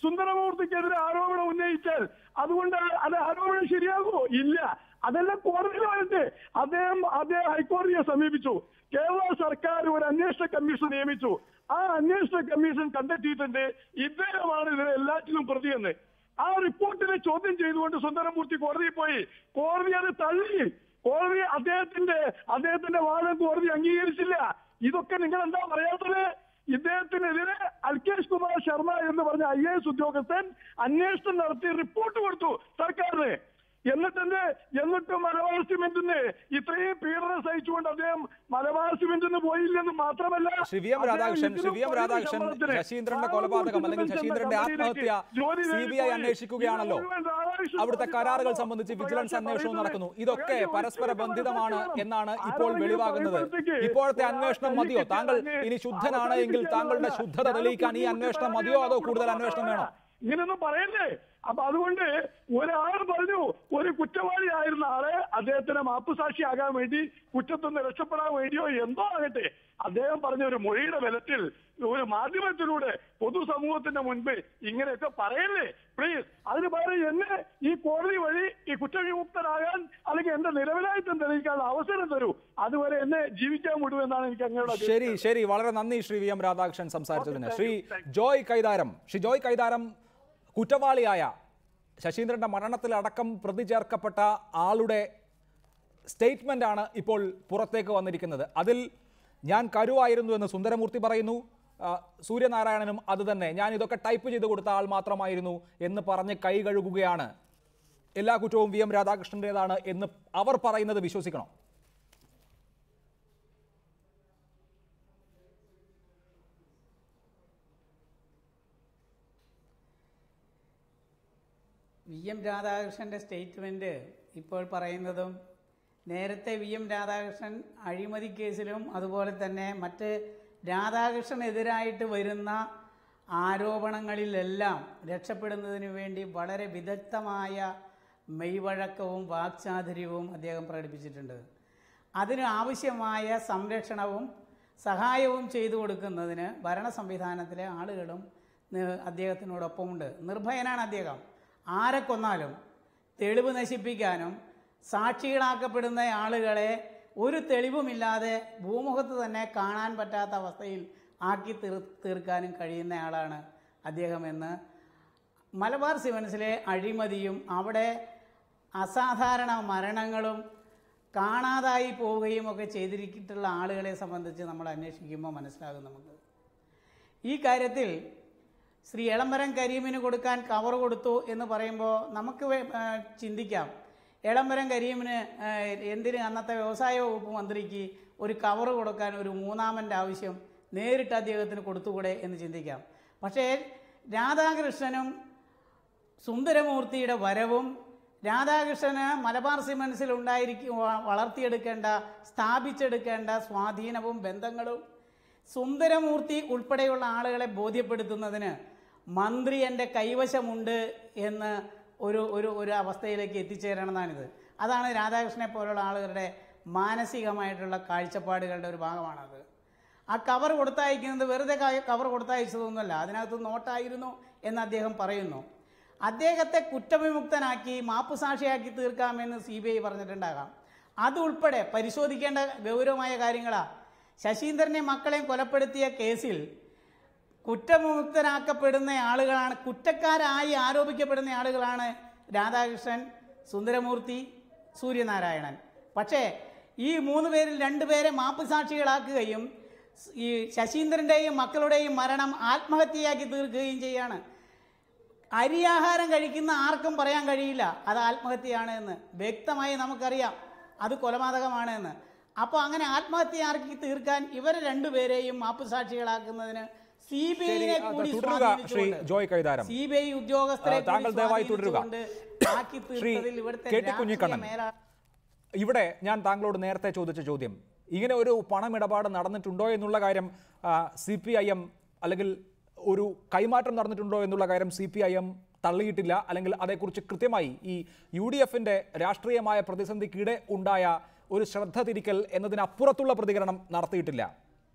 സുന്ദരമൂർത്തിക്കെതിരെ ആരോപണം ഉന്നയിച്ചാൽ അതുകൊണ്ട് അത് ആരോപണം ശരിയാകുമോ? ഇല്ല. അതെല്ലാം കോടതിയിൽ വരട്ടെ. അദ്ദേഹം ഹൈക്കോടതിയെ സമീപിച്ചു. കേരള സർക്കാർ ഒരു അന്വേഷണ കമ്മീഷൻ നിയമിച്ചു. ആ അന്വേഷണ കമ്മീഷൻ കണ്ടെത്തിയിട്ടുണ്ട് ഇദ്ദേഹമാണ് ഇതിന് എല്ലാറ്റിലും പ്രതിയെന്ന്. ആ റിപ്പോർട്ടിനെ ചോദ്യം ചെയ്തുകൊണ്ട് സുന്ദരമൂർത്തി കോടതിയിൽ പോയി. കോടതി അത് തള്ളി. കോടതി അദ്ദേഹത്തിന്റെ വാദം കോടതി അംഗീകരിച്ചില്ല. ഇതൊക്കെ നിങ്ങൾ എന്താ പറയാത്തത്? ഇദ്ദേഹത്തിനെതിരെ അൽകേഷ് കുമാർ ശർമ്മ എന്ന് പറഞ്ഞ IAS ഉദ്യോഗസ്ഥൻ അന്വേഷണം നടത്തി റിപ്പോർട്ട് കൊടുത്തു സർക്കാരിന്. എന്നിട്ട് മലബാർ സിമന്റിന് ഇത്രയും പീഡനം സഹിച്ചുകൊണ്ട് അദ്ദേഹം മലബാർ സിമന്റിന് പോയില്ലെന്ന് മാത്രമല്ല, ശ്രീ വി എം രാധാകൃഷ്ണൻ ശശീന്ദ്രന്റെ കൊലപാതകം അല്ലെങ്കിൽ ശശീന്ദ്രന്റെ ആത്മഹത്യ CBI അന്വേഷിക്കുകയാണല്ലോ. അവിടുത്തെ കരാറുകൾ സംബന്ധിച്ച് വിജിലൻസ് അന്വേഷണവും നടക്കുന്നു. ഇതൊക്കെ പരസ്പര ബന്ധിതമാണ് എന്നാണ് ഇപ്പോൾ വെളിവാകുന്നത്. ഇപ്പോഴത്തെ അന്വേഷണം മതിയോ? താങ്കൾ ഇനി ശുദ്ധനാണ് എങ്കിൽ താങ്കളുടെ ശുദ്ധത തെളിയിക്കാൻ ഈ അന്വേഷണം മതിയോ അതോ കൂടുതൽ അന്വേഷണം വേണോ? ഇങ്ങനൊന്നും പറയല്ലേ. അപ്പൊ അതുകൊണ്ട് ഒരാൾ പറഞ്ഞു ഒരു കുറ്റവാളിയായിരുന്ന ആളെ അദ്ദേഹത്തിന് മാപ്പുസാക്ഷിയാകാൻ വേണ്ടി കുറ്റത്തുനിന്ന് രക്ഷപ്പെടാൻ വേണ്ടിയോ എന്തോ ആകട്ടെ അദ്ദേഹം പറഞ്ഞ ഒരു മൊഴിയുടെ ബലത്തിൽ ഒരു മാധ്യമത്തിലൂടെ പൊതുസമൂഹത്തിന്റെ മുൻപ് ഇങ്ങനെയൊക്കെ പറയല്ലേ പ്ലീസ്. അതിന് പകരം എന്നെ ഈ കോടതി വഴി ഈ കുറ്റവിമുക്തനാകാൻ അല്ലെങ്കിൽ എന്റെ നിലവിലായിട്ടും തെളിയിക്കാനുള്ള അവസരം തരൂ. അതുവരെ എന്നെ ജീവിക്കാൻ വിടുമെന്നാണ് എനിക്ക് അങ്ങനെയുള്ള. ശരി, വളരെ നന്ദി ശ്രീ വി എം രാധാകൃഷ്ണൻ സംസാരിച്ചതിന്. ശ്രീ ജോയ് കൈതാരം കുറ്റവാളിയായ ശശീന്ദ്രന്റെ മരണത്തിലടക്കം പ്രതി ചേർക്കപ്പെട്ട ആളുടെ സ്റ്റേറ്റ്മെന്റ് ആണ് ഇപ്പോൾ പുറത്തേക്ക് വന്നിരിക്കുന്നത്. അതിൽ ഞാൻ കരുവായിരുന്നു എന്ന് സുന്ദരമൂർത്തി പറയുന്നു. സൂര്യനാരായണനും അത് തന്നെ, ഞാൻ ഇതൊക്കെ ടൈപ്പ് ചെയ്ത് കൊടുത്ത ആൾ മാത്രമായിരുന്നു എന്ന് പറഞ്ഞ് കൈ കഴുകുകയാണ്. എല്ലാ കുറ്റവും വി എം രാധാകൃഷ്ണൻ്റെതാണ് എന്ന് അവർ പറയുന്നത് വിശ്വസിക്കണം? വി എം രാധാകൃഷ്ണൻ്റെ സ്റ്റേറ്റ്മെൻറ്റ് ഇപ്പോൾ പറയുന്നതും നേരത്തെ വി എം രാധാകൃഷ്ണൻ അഴിമതി കേസിലും അതുപോലെ തന്നെ മറ്റ് രാധാകൃഷ്ണനെതിരായിട്ട് വരുന്ന ആരോപണങ്ങളിലെല്ലാം രക്ഷപ്പെടുന്നതിന് വേണ്ടി വളരെ വിദഗ്ധമായ മെയ്വഴക്കവും വാക്ചാതുര്യവും അദ്ദേഹം പ്രകടിപ്പിച്ചിട്ടുണ്ട്. അതിന് ആവശ്യമായ സംരക്ഷണവും സഹായവും ചെയ്തു കൊടുക്കുന്നതിന് ഭരണ സംവിധാനത്തിലെ ആളുകളും അദ്ദേഹത്തിനോടൊപ്പമുണ്ട്. നിർഭയനാണ് അദ്ദേഹം. ആരെ കൊന്നാലും തെളിവ് നശിപ്പിക്കാനും സാക്ഷികളാക്കപ്പെടുന്ന ആളുകളെ ഒരു തെളിവുമില്ലാതെ ഭൂമുഖത്ത് തന്നെ കാണാൻ പറ്റാത്ത അവസ്ഥയിൽ ആക്കി തീർക്കാനും കഴിയുന്ന ആളാണ് അദ്ദേഹമെന്ന് മലബാർ സിമൻസിലെ അഴിമതിയും അവിടെ അസാധാരണ മരണങ്ങളും കാണാതായി പോവുകയും ഒക്കെ ചെയ്തിരിച്ചിട്ടുള്ള ആളുകളെ സംബന്ധിച്ച് നമ്മൾ അന്വേഷിക്കുമ്പോൾ മനസ്സിലാകും നമുക്ക്. ഈ കാര്യത്തിൽ ശ്രീ എളമരം കരീമിന് കൊടുക്കാൻ കവർ കൊടുത്തു എന്ന് പറയുമ്പോൾ നമുക്ക് ചിന്തിക്കാം, എളമരം കരീമിന് എന്തിന് അന്നത്തെ വ്യവസായ വകുപ്പ് മന്ത്രിക്ക് ഒരു കവർ കൊടുക്കാൻ ഒരു മൂന്നാമൻ്റെ ആവശ്യം നേരിട്ട് അദ്ദേഹത്തിന് കൊടുത്തുകൂടെ എന്ന് ചിന്തിക്കാം. പക്ഷേ രാധാകൃഷ്ണനും സുന്ദരമൂർത്തിയുടെ വരവും രാധാകൃഷ്ണന് മലബാർ സിമൻസിൽ വളർത്തിയെടുക്കേണ്ട സ്ഥാപിച്ചെടുക്കേണ്ട സ്വാധീനവും ബന്ധങ്ങളും സുന്ദരമൂർത്തി ഉൾപ്പെടെയുള്ള ആളുകളെ ബോധ്യപ്പെടുത്തുന്നതിന് മന്ത്രി എൻ്റെ കൈവശമുണ്ട് എന്ന് ഒരു അവസ്ഥയിലേക്ക് എത്തിച്ചേരണമെന്നാണിത്. അതാണ് രാധാകൃഷ്ണനെ പോലുള്ള ആളുകളുടെ മാനസികമായിട്ടുള്ള കാഴ്ചപ്പാടുകളുടെ ഒരു ഭാഗമാണത്. ആ കവർ കൊടുത്തയക്കുന്നത് വെറുതെ കവർ കൊടുത്തയച്ചതൊന്നുമല്ല, അതിനകത്ത് നോട്ടായിരുന്നു എന്ന് അദ്ദേഹം പറയുന്നു. അദ്ദേഹത്തെ കുറ്റവിമുക്തനാക്കി മാപ്പുസാക്ഷിയാക്കി തീർക്കാമെന്ന് CBI പറഞ്ഞിട്ടുണ്ടാകാം. അതുൾപ്പെടെ പരിശോധിക്കേണ്ട ഗൗരവമായ കാര്യങ്ങളാണ്. ശശീന്ദ്രനെ മക്കളെയും കൊലപ്പെടുത്തിയ കേസിൽ കുറ്റവിമുക്തനാക്കപ്പെടുന്ന ആളുകളാണ്, കുറ്റക്കാരായി ആരോപിക്കപ്പെടുന്ന ആളുകളാണ് രാധാകൃഷ്ണൻ, സുന്ദരമൂർത്തി, സൂര്യനാരായണൻ. പക്ഷേ ഈ 3 പേരിൽ 2 പേരെ മാപ്പുസാക്ഷികളാക്കുകയും ഈ ശശീന്ദ്രൻ്റെയും മക്കളുടെയും മരണം ആത്മഹത്യയാക്കി തീർക്കുകയും ചെയ്യാണ്. അരിയാഹാരം കഴിക്കുന്ന ആർക്കും പറയാൻ കഴിയില്ല അത് ആത്മഹത്യയാണ് എന്ന്. വ്യക്തമായി നമുക്കറിയാം അത് കൊലപാതകമാണ് എന്ന്. അപ്പോൾ അങ്ങനെ ആത്മഹത്യയാക്കി തീർക്കാൻ ഇവരെ 2 പേരെയും മാപ്പുസാക്ഷികളാക്കുന്നതിന് CBI കൂടി CBI ഉദ്യോഗസ്ഥരെ ആക്കി തീർത്തതിൽ ഇവിടുത്തെ ഇവിടെ ഞാൻ താങ്കളോട് നേരത്തെ ചോദിച്ച ചോദ്യം, ഇങ്ങനെ ഒരു പണമിടപാട് നടന്നിട്ടുണ്ടോ എന്നുള്ള കാര്യം CPIM അല്ലെങ്കിൽ ഒരു കൈമാറ്റം നടന്നിട്ടുണ്ടോ എന്നുള്ള കാര്യം CPIM തള്ളിയിട്ടില്ല, അല്ലെങ്കിൽ അതേക്കുറിച്ച് കൃത്യമായി ഈ UDFന്റെ രാഷ്ട്രീയമായ പ്രതിസന്ധിക്കിടെ ഉണ്ടായ ഒരു ശ്രദ്ധ തിരിക്കൽ എന്നതിനപ്പുറത്തുള്ള പ്രതികരണം നടത്തിയിട്ടില്ല.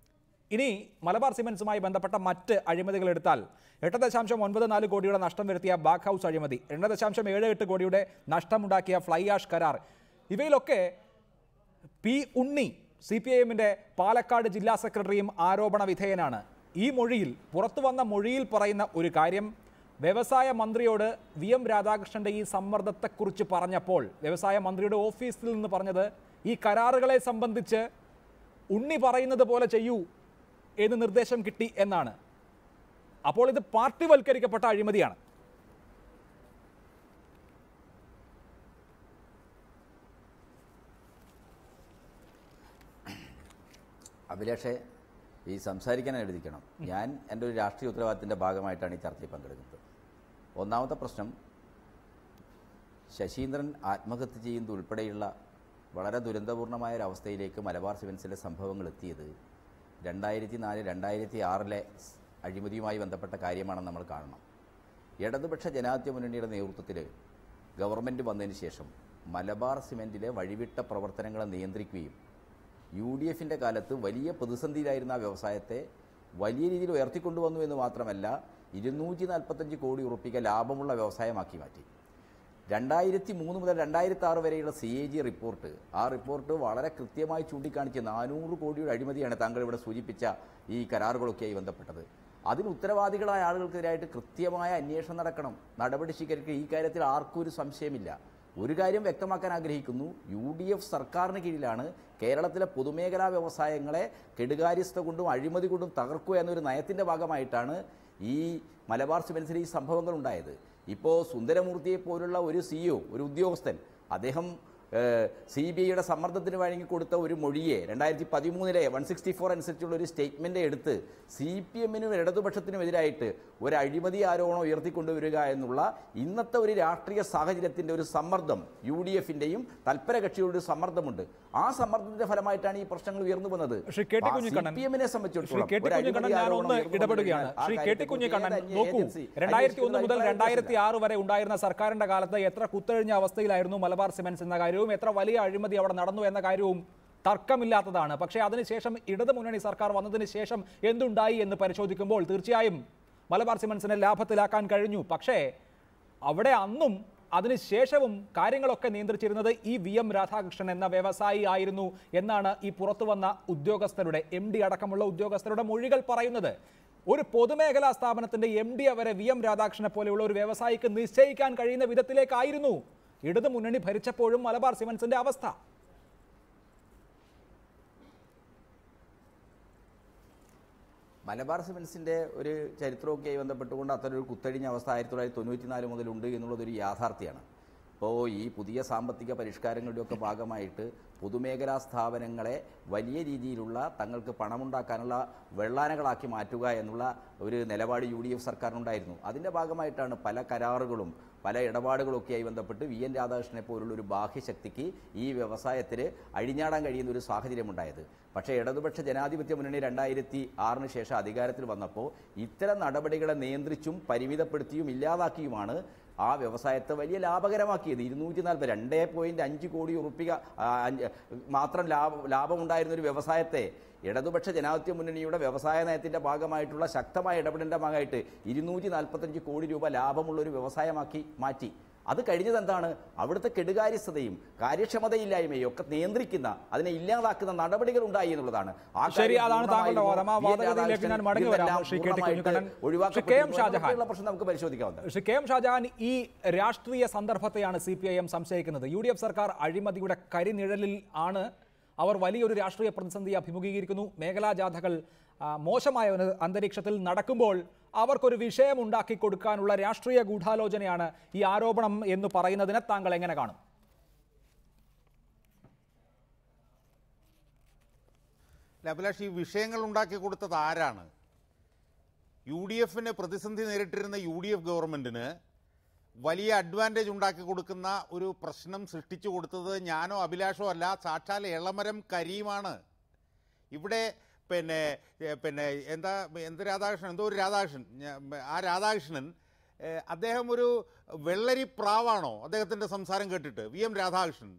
ഇനി മലബാർ സിമൻസുമായി ബന്ധപ്പെട്ട മറ്റ് അഴിമതികൾ എടുത്താൽ 8.94 കോടിയുടെ നഷ്ടം വരുത്തിയ ബാക്ക് ഹൗസ് അഴിമതി, 2.78 കോടിയുടെ നഷ്ടമുണ്ടാക്കിയ ഫ്ലൈ ആഷ് കരാർ, ഇവയിലൊക്കെ P. ഉണ്ണി CPIMന്റെ പാലക്കാട് ജില്ലാ സെക്രട്ടറിയും ആരോപണ വിധേയനാണ്. ഈ മൊഴിയിൽ, പുറത്തു വന്ന മൊഴിയിൽ പറയുന്ന ഒരു കാര്യം, വ്യവസായ മന്ത്രിയോട് VM രാധാകൃഷ്ണന്റെ ഈ സമ്മർദ്ദത്തെക്കുറിച്ച് പറഞ്ഞപ്പോൾ വ്യവസായ മന്ത്രിയുടെ ഓഫീസിൽ നിന്ന് പറഞ്ഞത് ഈ കരാറുകളെ സംബന്ധിച്ച് ഉണ്ണി പറയുന്നത് പോലെ ചെയ്യൂ എന്ന് നിർദ്ദേശം കിട്ടി എന്നാണ്. അപ്പോൾ ഇത് പാർട്ടിവൽക്കരിക്കപ്പെട്ട അഴിമതിയാണ്. അഭിലാഷേ, ഈ സംസാരിക്കാൻ എഴുതിക്കണം. ഞാൻ എൻ്റെ ഒരു രാഷ്ട്രീയ ഉത്തരവാദിത്തത്തിൻ്റെ ഭാഗമായിട്ടാണ് ഈ ചർച്ചയിൽ പങ്കെടുക്കുന്നത്. ഒന്നാമത്തെ പ്രശ്നം, ശശീന്ദ്രൻ ആത്മഹത്യ ചെയ്യുന്നത് ഉൾപ്പെടെയുള്ള വളരെ ദുരന്തപൂർണമായ ഒരവസ്ഥയിലേക്ക് മലബാർ സിമൻസിലെ സംഭവങ്ങൾ എത്തിയത് 2004-2006 അഴിമതിയുമായി ബന്ധപ്പെട്ട കാര്യമാണെന്ന് നമ്മൾ കാണണം. ഇടതുപക്ഷ ജനാധിപത്യ മുന്നണിയുടെ നേതൃത്വത്തിൽ ഗവൺമെൻറ് വന്നതിന് ശേഷം മലബാർ സിമൻറ്റിലെ വഴിവിട്ട പ്രവർത്തനങ്ങളെ നിയന്ത്രിക്കുകയും UDFന്റെ കാലത്ത് വലിയ പ്രതിസന്ധിയിലായിരുന്ന ആ വ്യവസായത്തെ വലിയ രീതിയിൽ ഉയർത്തിക്കൊണ്ടുവന്നു എന്ന് മാത്രമല്ല 245 കോടി ഉറുപ്പിക ലാഭമുള്ള വ്യവസായമാക്കി മാറ്റി. 2003 മുതൽ 2006 വരെയുള്ള CAG റിപ്പോർട്ട്, ആ റിപ്പോർട്ട് വളരെ കൃത്യമായി ചൂണ്ടിക്കാണിച്ച് 400 കോടിയുടെ അഴിമതിയാണ് താങ്കൾ ഇവിടെ സൂചിപ്പിച്ച ഈ കരാറുകളൊക്കെയായി ബന്ധപ്പെട്ടത്. അതിന് ഉത്തരവാദികളായ ആളുകൾക്കെതിരായിട്ട് കൃത്യമായ അന്വേഷണം നടക്കണം, നടപടി സ്വീകരിക്കുക. ഈ കാര്യത്തിൽ ആർക്കും ഒരു സംശയമില്ല. ഒരു കാര്യം വ്യക്തമാക്കാൻ ആഗ്രഹിക്കുന്നു, UDF സർക്കാരിന് കീഴിലാണ് കേരളത്തിലെ പൊതുമേഖലാ വ്യവസായങ്ങളെ കെടുകാര്യസ്ഥത കൊണ്ടും അഴിമതി കൊണ്ടും തകർക്കുക എന്നൊരു നയത്തിൻ്റെ ഭാഗമായിട്ടാണ് ഈ മലബാർ സിമൻസിൽ ഈ സംഭവങ്ങൾ ഉണ്ടായത്. ഇപ്പോൾ സുന്ദരമൂർത്തിയെ പോലുള്ള ഒരു CEO, ഒരു ഉദ്യോഗസ്ഥൻ, അദ്ദേഹം CBIയുടെ സമ്മർദ്ദത്തിന് വഴങ്ങി കൊടുത്ത ഒരു മൊഴിയെ 2013 164 അനുസരിച്ചുള്ള ഒരു സ്റ്റേറ്റ്മെൻ്റ് എടുത്ത് CPMനും ഇടതുപക്ഷത്തിനും എതിരായിട്ട് ഒരു അഴിമതി ആരോപണം ഉയർത്തിക്കൊണ്ടുവരിക എന്നുള്ള ഇന്നത്തെ ഒരു രാഷ്ട്രീയ സാഹചര്യത്തിൻ്റെ ഒരു സമ്മർദ്ദം UDFന്റെയും തൽപര കക്ഷികളുടെ സമ്മർദ്ദമുണ്ട്. ആ സമ്മർദ്ദത്തിന്റെ ഫലമായിട്ടാണ് ഈ പ്രശ്നങ്ങൾ ഉയർന്നു വന്നത്. CPMനെ സംബന്ധിച്ചിടത്തോളം 2001 മുതൽ 2006 വരെ ഉണ്ടായിരുന്ന സർക്കാരിന്റെ കാലത്ത് എത്ര കുത്തഴിഞ്ഞ അവസ്ഥയിലായിരുന്നു മലബാർ സിമൻസ് എന്ന കാര്യവും എത്ര വലിയ അഴിമതി അവിടെ നടന്നു എന്ന കാര്യവും തർക്കമില്ലാത്തതാണ്. പക്ഷേ അതിനുശേഷം ഇടതുമുന്നണി സർക്കാർ വന്നതിന് ശേഷം എന്തുണ്ടായി എന്ന് പരിശോധിക്കുമ്പോൾ തീർച്ചയായും മലബാർ സിമൻസിനെ ലാഭത്തിലാക്കാൻ കഴിഞ്ഞു. പക്ഷേ അവിടെ അന്നും അതിനുശേഷവും കാര്യങ്ങളൊക്കെ നിയന്ത്രിച്ചിരുന്നത് ഈ VM രാധാകൃഷ്ണൻ എന്ന വ്യവസായി ആയിരുന്നു എന്നാണ് ഈ പുറത്തു വന്ന ഉദ്യോഗസ്ഥരുടെ MD അടക്കമുള്ള ഉദ്യോഗസ്ഥരുടെ മൊഴികൾ പറയുന്നത്. ഒരു പൊതുമേഖലാ സ്ഥാപനത്തിന്റെ MD അവരെ VM രാധാകൃഷ്ണനെ പോലെയുള്ള ഒരു വ്യവസായിക്ക് നിശ്ചയിക്കാൻ കഴിയുന്ന വിധത്തിലേക്കായിരുന്നു ഇടതു മുന്നണി ഭരിച്ചപ്പോഴും മലബാർ സിമൻസിന്റെ അവസ്ഥ. മലബാർ സിമൻസിൻ്റെ ഒരു ചരിത്രമൊക്കെയായി ബന്ധപ്പെട്ടുകൊണ്ട് അത്തരൊരു കുത്തഴിഞ്ഞ അവസ്ഥ 1994 മുതലുണ്ട് എന്നുള്ളതൊരു യാഥാർത്ഥ്യമാണ്. ഇപ്പോൾ ഈ പുതിയ സാമ്പത്തിക പരിഷ്കാരങ്ങളുടെയൊക്കെ ഭാഗമായിട്ട് പൊതുമേഖലാ സ്ഥാപനങ്ങളെ വലിയ രീതിയിലുള്ള തങ്ങൾക്ക് പണമുണ്ടാക്കാനുള്ള വെള്ളാനകളാക്കി മാറ്റുക എന്നുള്ള ഒരു നിലപാട് UDF സർക്കാരിനുണ്ടായിരുന്നു. അതിൻ്റെ ഭാഗമായിട്ടാണ് പല കരാറുകളും പല ഇടപാടുകളൊക്കെയായി ബന്ധപ്പെട്ട് VN രാധാകൃഷ്ണനെ പോലുള്ള ഒരു ബാഹ്യശക്തിക്ക് ഈ വ്യവസായത്തിൽ അഴിഞ്ഞാടാൻ കഴിയുന്ന ഒരു സാഹചര്യമുണ്ടായത്. പക്ഷേ ഇടതുപക്ഷ ജനാധിപത്യ മുന്നണി 2006 ശേഷം അധികാരത്തിൽ വന്നപ്പോൾ ഇത്തരം നടപടികളെ നിയന്ത്രിച്ചും പരിമിതപ്പെടുത്തിയും ഇല്ലാതാക്കിയുമാണ് ആ വ്യവസായത്തെ വലിയ ലാഭകരമാക്കിയത്. 2.5 കോടി ഉറുപ്പിക മാത്രം ലാഭമുണ്ടായിരുന്ന ഒരു വ്യവസായത്തെ ഇടതുപക്ഷ ജനാധിപത്യ മുന്നണിയുടെ വ്യവസായ നയത്തിൻ്റെ ഭാഗമായിട്ടുള്ള ശക്തമായ ഇടപെടലിൻ്റെ ഭാഗമായിട്ട് 245 കോടി രൂപ ലാഭമുള്ളൊരു വ്യവസായമാക്കി മാറ്റി. അത് കഴിഞ്ഞത് എന്താണ്? അവിടുത്തെ കെടുകാര്യസ്ഥതയും കാര്യക്ഷമതയില്ലായ്മയും ഒക്കെ നിയന്ത്രിക്കുന്ന അതിനെ ഇല്ലാതാക്കുന്ന നടപടികൾ ഉണ്ടായി എന്നുള്ളതാണ്. പ്രശ്നം നമുക്ക് പരിശോധിക്കാവുന്നത്. ശ്രീ KM ഷാജഹാൻ, ഈ രാഷ്ട്രീയ സന്ദർഭത്തെയാണ് CPIM സംശയിക്കുന്നത്. UDF സർക്കാർ അഴിമതിയുടെ കരിനിഴലിൽ ആണ്. അവർ വലിയൊരു രാഷ്ട്രീയ പ്രതിസന്ധി അഭിമുഖീകരിക്കുന്നു. മേഖലാ ജാഥകൾ മോശമായ ഒരു അന്തരീക്ഷത്തിൽ നടക്കുമ്പോൾ അവർക്കൊരു വിഷയം ഉണ്ടാക്കി കൊടുക്കാനുള്ള രാഷ്ട്രീയ ഗൂഢാലോചനയാണ് ഈ ആരോപണം എന്ന് പറയുന്നതിനെ താങ്കൾ എങ്ങനെ കാണും? അഭിലാഷ്, ഈ വിഷയങ്ങൾ ഉണ്ടാക്കി കൊടുത്തത് ആരാണ്? UDFന് പ്രതിസന്ധി നേരിട്ടിരുന്ന UDF ഗവൺമെൻറ്റിന് വലിയ അഡ്വാൻറ്റേജ് ഉണ്ടാക്കി കൊടുക്കുന്ന ഒരു പ്രശ്നം സൃഷ്ടിച്ചു കൊടുത്തത് ഞാനോ അഭിലാഷോ അല്ല, സാക്ഷാൽ എളമരം കരീമാണ്. ഇവിടെ എന്ത് രാധാകൃഷ്ണൻ, എന്തോ ഒരു രാധാകൃഷ്ണൻ, ആ രാധാകൃഷ്ണൻ അദ്ദേഹം ഒരു വെള്ളരി പ്രാവാണോ? അദ്ദേഹത്തിൻ്റെ സംസാരം കേട്ടിട്ട് VM രാധാകൃഷ്ണൻ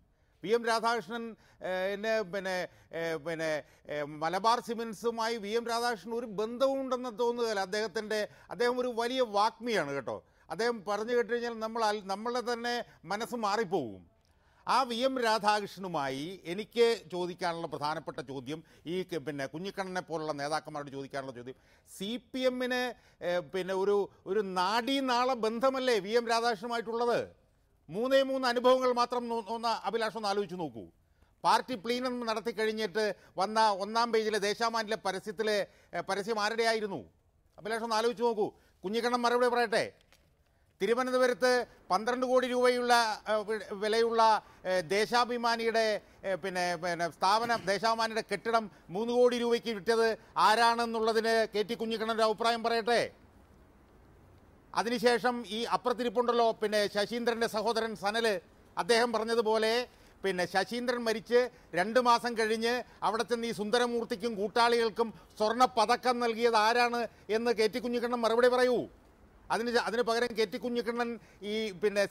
മലബാർ സിമൻസുമായി VM രാധാകൃഷ്ണൻ ഒരു ബന്ധവും ഉണ്ടെന്ന് തോന്നുകയില്ല. അദ്ദേഹം ഒരു വലിയ വാഗ്മിയാണ് കേട്ടോ. അദ്ദേഹം പറഞ്ഞു കേട്ട് കഴിഞ്ഞാൽ നമ്മളെ തന്നെ മനസ്സ് മാറിപ്പോകും. ആ VM രാധാകൃഷ്ണനുമായി എനിക്ക് ചോദിക്കാനുള്ള പ്രധാനപ്പെട്ട ചോദ്യം, ഈ കുഞ്ഞിക്കണ്ണനെ പോലുള്ള നേതാക്കന്മാരോട് ചോദിക്കാനുള്ള ചോദ്യം, CPMന് ഒരു നാഡീനാള ബന്ധമല്ലേ VM രാധാകൃഷ്ണനുമായിട്ടുള്ളത്? 3 അനുഭവങ്ങൾ മാത്രം അഭിലാഷം ഒന്ന് ആലോചിച്ച് നോക്കൂ. പാർട്ടി പ്ലീനം നടത്തി കഴിഞ്ഞിട്ട് വന്ന 1-ാം പേജിലെ ദേശാമാനിലെ പരസ്യം ആരുടെ ആയിരുന്നു? അഭിലാഷം ഒന്ന് ആലോചിച്ച് നോക്കൂ. കുഞ്ഞിക്കണ്ണൻ മറുപടി പറയട്ടെ. തിരുവനന്തപുരത്ത് 12 കോടി രൂപയുള്ള വിലയുള്ള ദേശാഭിമാനിയുടെ ദേശാഭിമാനിയുടെ കെട്ടിടം 3 കോടി രൂപയ്ക്ക് വിറ്റത് ആരാണെന്നുള്ളതിന് KT കുഞ്ഞിക്കണ്ണൻ്റെ അഭിപ്രായം പറയട്ടെ. അതിനുശേഷം ഈ അപ്പുറത്തിരിപ്പുണ്ടല്ലോ ശശീന്ദ്രൻ്റെ സഹോദരൻ സനൽ, അദ്ദേഹം പറഞ്ഞതുപോലെ ശശീന്ദ്രൻ മരിച്ച് 2 മാസം കഴിഞ്ഞ് അവിടെ ചെന്ന് ഈ സുന്ദരമൂർത്തിക്കും കൂട്ടാളികൾക്കും സ്വർണ്ണ പതക്കം നൽകിയത് ആരാണ് എന്ന് KT കുഞ്ഞിക്കണ്ണൻ മറുപടി പറയൂ. അതിന് പകരം KT കുഞ്ഞിക്കണ്ണൻ ഈ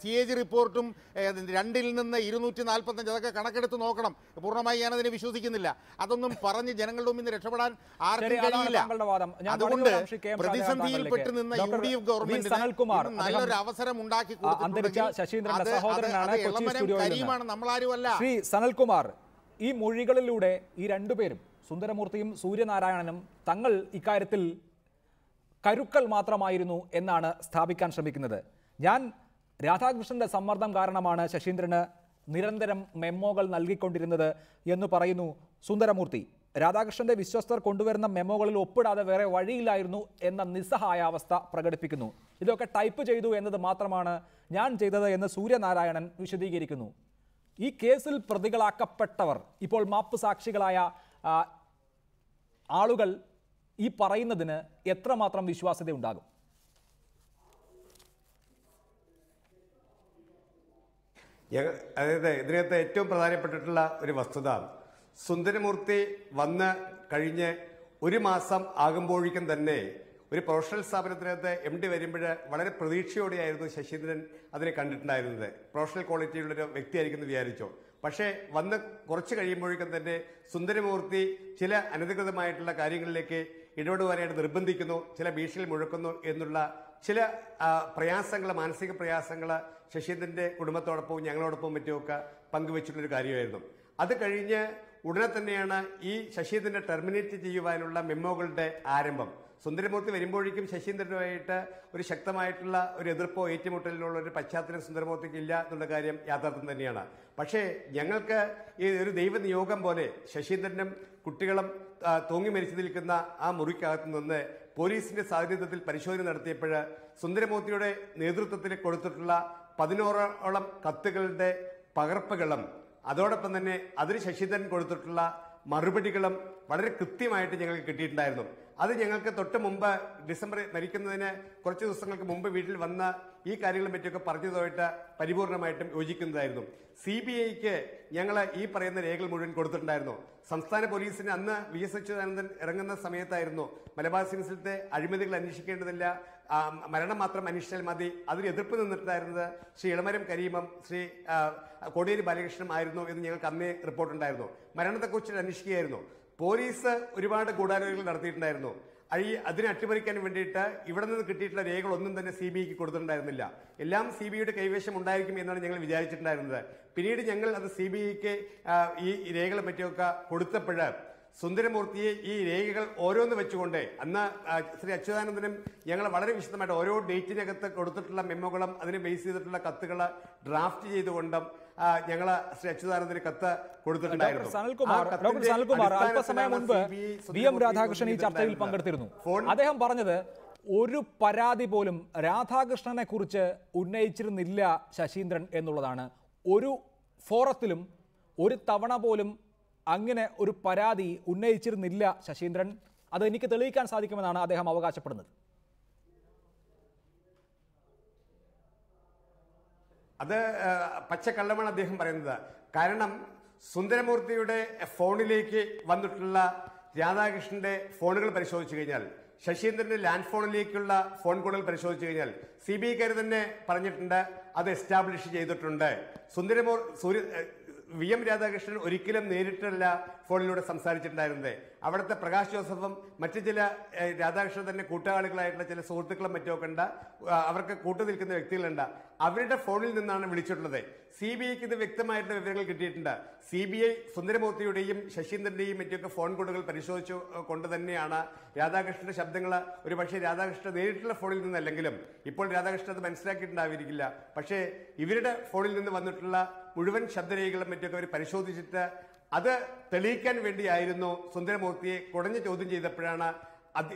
CAG റിപ്പോർട്ടും 2-ൽ നിന്ന് 245 അതൊക്കെ കണക്കെടുത്ത് നോക്കണം. പൂർണ്ണമായി ഞാനതിനെ വിശ്വസിക്കുന്നില്ല. അതൊന്നും പറഞ്ഞ് ജനങ്ങളുടെ മുമ്പിൽ നിന്ന് രക്ഷപ്പെടാൻ ആർക്കും കഴിയില്ല. അതുകൊണ്ട് പ്രതിസന്ധിയിൽപ്പെട്ട് നിന്ന UDF ഗവൺമെന്റിന് നല്ലൊരു അവസരം ഉണ്ടാക്കി കൊടുത്തിട്ടുണ്ടെങ്കിൽ നമ്മളാരുമല്ല. ശ്രീ സനൽകുമാർ, ഈ മൊഴികളിലൂടെ ഈ രണ്ടുപേരും സുന്ദരമൂർത്തിയും സൂര്യനാരായണനും തങ്ങൾ ഇക്കാര്യത്തിൽ കരുക്കൾ മാത്രമായിരുന്നു എന്നാണ് സ്ഥാപിക്കാൻ ശ്രമിക്കുന്നത്. ഞാൻ രാധാകൃഷ്ണന്റെ സമ്മർദ്ദം കാരണമാണ് ശശീന്ദ്രന് നിരന്തരം മെമ്മോകൾ നൽകിക്കൊണ്ടിരുന്നത് എന്ന് പറയുന്നു സുന്ദരമൂർത്തി. രാധാകൃഷ്ണന്റെ വിശ്വസ്തർ കൊണ്ടുവരുന്ന മെമ്മോകളിൽ ഒപ്പിടാതെ വേറെ വഴിയില്ലായിരുന്നു എന്ന നിസ്സഹായാവസ്ഥ പ്രകടിപ്പിക്കുന്നു. ഇതൊക്കെ ടൈപ്പ് ചെയ്തു എന്നത് മാത്രമാണ് ഞാൻ ചെയ്തത് എന്ന് സൂര്യനാരായണൻ വിശദീകരിക്കുന്നു. ഈ കേസിൽ പ്രതികളാക്കപ്പെട്ടവർ, ഇപ്പോൾ മാപ്പ് സാക്ഷികളായ ആളുകൾ ഈ പറയുന്നതിന് എത്രമാത്രം വിശ്വാസ്യത ഉണ്ടാകും? അതായത് ഇതിനകത്ത് ഏറ്റവും പ്രധാനപ്പെട്ടിട്ടുള്ള ഒരു വസ്തുത, സുന്ദരമൂർത്തി വന്ന് കഴിഞ്ഞ് 1 മാസം ആകുമ്പോഴേക്കും തന്നെ ഒരു പ്രൊഫഷണൽ സ്ഥാപനത്തിനകത്ത് MD വരുമ്പോൾ വളരെ പ്രതീക്ഷയോടെയായിരുന്നു ശശീന്ദ്രൻ അതിനെ കണ്ടിട്ടുണ്ടായിരുന്നത്. പ്രൊഫഷണൽ ക്വാളിറ്റിയുള്ളൊരു വ്യക്തിയായിരിക്കുമെന്ന് വിചാരിച്ചു. പക്ഷേ വന്ന് കുറച്ച് കഴിയുമ്പോഴേക്കും തന്നെ സുന്ദരമൂർത്തി ചില അനധികൃതമായിട്ടുള്ള കാര്യങ്ങളിലേക്ക് ഇടപെടുവാനായിട്ട് നിർബന്ധിക്കുന്നു, ചില ഭീഷണികൾ മുഴക്കുന്നു എന്നുള്ള ചില പ്രയാസങ്ങൾ, മാനസിക പ്രയാസങ്ങൾ ശശീന്ദ്രൻ്റെ കുടുംബത്തോടൊപ്പവും ഞങ്ങളോടൊപ്പവും മറ്റുമൊക്കെ പങ്കുവച്ചിട്ടുള്ളൊരു കാര്യമായിരുന്നു. അത് കഴിഞ്ഞ് ഉടനെ തന്നെയാണ് ഈ ശശീന്ദ്രനെ ടെർമിനേറ്റ് ചെയ്യുവാനുള്ള മെമ്മോകളുടെ ആരംഭം. സുന്ദരമൂർത്തി വരുമ്പോഴേക്കും ശശീന്ദ്രനുമായിട്ട് ഒരു ശക്തമായിട്ടുള്ള ഒരു എതിർപ്പോ ഏറ്റുമുട്ടലിനുള്ള ഒരു പശ്ചാത്തലം സുന്ദരമൂർത്തിക്ക് ഇല്ല എന്നുള്ള കാര്യം യാഥാർത്ഥ്യം തന്നെയാണ്. പക്ഷേ ഞങ്ങൾക്ക് ഈ ഒരു ദൈവനിയോഗം പോലെ ശശീന്ദ്രനും കുട്ടികളും തൂങ്ങി മരിച്ചു നിൽക്കുന്ന ആ മുറിക്കകത്ത് നിന്ന് പോലീസിന്റെ സാന്നിധ്യത്തിൽ പരിശോധന നടത്തിയപ്പോൾ സുന്ദരമൂർത്തിയുടെ നേതൃത്വത്തിൽ കൊടുത്തിട്ടുള്ള 16ഓളം കത്തുകളുടെ പകർപ്പുകളും അതോടൊപ്പം തന്നെ അതിന് ശശീന്ദ്രൻ കൊടുത്തിട്ടുള്ള മറുപടികളും വളരെ കൃത്യമായിട്ട് ഞങ്ങൾക്ക് കിട്ടിയിട്ടുണ്ടായിരുന്നു. അത് ഞങ്ങൾക്ക് തൊട്ട് മുമ്പ് ഡിസംബർ മരിക്കുന്നതിന് കുറച്ച് ദിവസങ്ങൾക്ക് മുമ്പ് വീട്ടിൽ വന്ന ഈ കാര്യങ്ങളെ പറ്റിയൊക്കെ പറഞ്ഞതുമായിട്ട് പരിപൂർണമായിട്ടും യോജിക്കുന്നതായിരുന്നു. CBIക്ക് ഞങ്ങൾ ഈ പറയുന്ന രേഖകൾ മുഴുവൻ കൊടുത്തിട്ടുണ്ടായിരുന്നു. സംസ്ഥാന പോലീസിന് അന്ന് VS അച്യുതാനന്ദൻ ഇറങ്ങുന്ന സമയത്തായിരുന്നു മലബാർ സിമന്റ്സിലത്തെ അഴിമതികൾ അന്വേഷിക്കേണ്ടതില്ല, മരണം മാത്രം അന്വേഷിച്ചാൽ മതി, അതിന് എതിർപ്പ് നിന്നിട്ടുണ്ടായിരുന്നത് ശ്രീ ഇളമരം കരീമും ശ്രീ കോടിയേരി ബാലകൃഷ്ണനും ആയിരുന്നു എന്ന് ഞങ്ങൾക്ക് അന്നേ റിപ്പോർട്ടുണ്ടായിരുന്നു. മരണത്തെക്കുറിച്ച് അന്വേഷിക്കുകയായിരുന്നു. പോലീസ് ഒരുപാട് ഗൂഢാലോചനകൾ നടത്തിയിട്ടുണ്ടായിരുന്നു. അതിനെ അട്ടിമറിക്കാൻ വേണ്ടിയിട്ട് ഇവിടെ നിന്ന് കിട്ടിയിട്ടുള്ള രേഖകളൊന്നും തന്നെ CBIക്ക് കൊടുത്തിട്ടുണ്ടായിരുന്നില്ല. എല്ലാം CBIയുടെ കൈവശം ഉണ്ടായിരിക്കും എന്നാണ് ഞങ്ങൾ വിചാരിച്ചിട്ടുണ്ടായിരുന്നത്. പിന്നീട് ഞങ്ങൾ അത് CBIക്ക് ഈ രേഖകളെ പറ്റിയൊക്കെ കൊടുത്തപ്പോൾ സുന്ദരമൂർത്തിയെ ഈ രേഖകൾ ഓരോന്ന് വെച്ചുകൊണ്ട് അന്ന് ശ്രീ അച്യുതാനന്ദനും ഞങ്ങൾ വളരെ വിശദമായിട്ട് ഓരോ ഡേറ്റിനകത്ത് കൊടുത്തിട്ടുള്ള മെമ്മോകളും അതിനെ ബേസ് ചെയ്തിട്ടുള്ള കത്തുകൾ ഡ്രാഫ്റ്റ് ചെയ്തുകൊണ്ടും ഞങ്ങൾ ശ്രീ അച്യുതാനന്ദന് കത്ത് കൊടുത്തിട്ടുണ്ടായിരുന്നു. അല്പസമയം മുൻപ് VM രാധാകൃഷ്ണൻ ഈ ചർച്ചയിൽ പങ്കെടുത്തിരുന്നു. അദ്ദേഹം പറഞ്ഞത് ഒരു പരാതി പോലും രാധാകൃഷ്ണനെ കുറിച്ച് ഉന്നയിച്ചിരുന്നില്ല ശശീന്ദ്രൻ എന്നുള്ളതാണ്. ഒരു ഫോറത്തിലും ഒരു തവണ പോലും അങ്ങനെ ഒരു പരാതി ഉന്നയിച്ചിരുന്നില്ല ശശീന്ദ്രൻ. അത് എനിക്ക് തെളിയിക്കാൻ സാധിക്കുമെന്നാണ് അദ്ദേഹം അവകാശപ്പെടുന്നത്. അത് പച്ചക്കള്ളമാണ് അദ്ദേഹം പറയുന്നത്. കാരണം സുന്ദരമൂർത്തിയുടെ ഫോണിലേക്ക് വന്നിട്ടുള്ള രാധാകൃഷ്ണന്റെ ഫോണുകൾ പരിശോധിച്ചു കഴിഞ്ഞാൽ, ശശീന്ദ്രന്റെ ലാൻഡ് ഫോണിലേക്കുള്ള ഫോൺ കോളുകൾ പരിശോധിച്ചു കഴിഞ്ഞാൽ CBIക്കാർ തന്നെ പറഞ്ഞിട്ടുണ്ട്, അത് എസ്റ്റാബ്ലിഷ് ചെയ്തിട്ടുണ്ട്. VM രാധാകൃഷ്ണൻ ഒരിക്കലും നേരിട്ടല്ല ഫോണിലൂടെ സംസാരിച്ചിട്ടുണ്ടായിരുന്നത്. അവിടുത്തെ പ്രകാശ് ജോസഫും മറ്റു ചില രാധാകൃഷ്ണൻ തന്നെ കൂട്ടാളികളായിട്ടുള്ള ചില സുഹൃത്തുക്കളും മറ്റുമൊക്കെ ഉണ്ട്, അവർക്ക് കൂട്ടുനിൽക്കുന്ന വ്യക്തികളുണ്ട്. അവരുടെ ഫോണിൽ നിന്നാണ് വിളിച്ചിട്ടുള്ളത്. CBIക്ക് ഇത് വ്യക്തമായിട്ടുള്ള വിവരങ്ങൾ കിട്ടിയിട്ടുണ്ട്. CBI സുന്ദരമൂർത്തിയുടെയും ശശീന്ദ്രന്റെയും മറ്റൊക്കെ ഫോൺ കോളുകൾ പരിശോധിച്ചു കൊണ്ട് തന്നെയാണ് രാധാകൃഷ്ണന്റെ ശബ്ദങ്ങൾ ഒരു പക്ഷേ രാധാകൃഷ്ണൻ നേരിട്ടുള്ള ഫോണിൽ നിന്നല്ലെങ്കിലും ഇപ്പോൾ രാധാകൃഷ്ണൻ അത് മനസ്സിലാക്കിയിട്ടുണ്ടാവില്ല. പക്ഷേ ഇവരുടെ ഫോണിൽ നിന്ന് വന്നിട്ടുള്ള മുഴുവൻ ശബ്ദരേഖകളും മറ്റൊക്കെ അവർ പരിശോധിച്ചിട്ട് അത് തെളിയിക്കാൻ വേണ്ടിയായിരുന്നു സുന്ദരമൂർത്തിയെ കുടഞ്ഞ് ചോദ്യം ചെയ്തപ്പോഴാണ്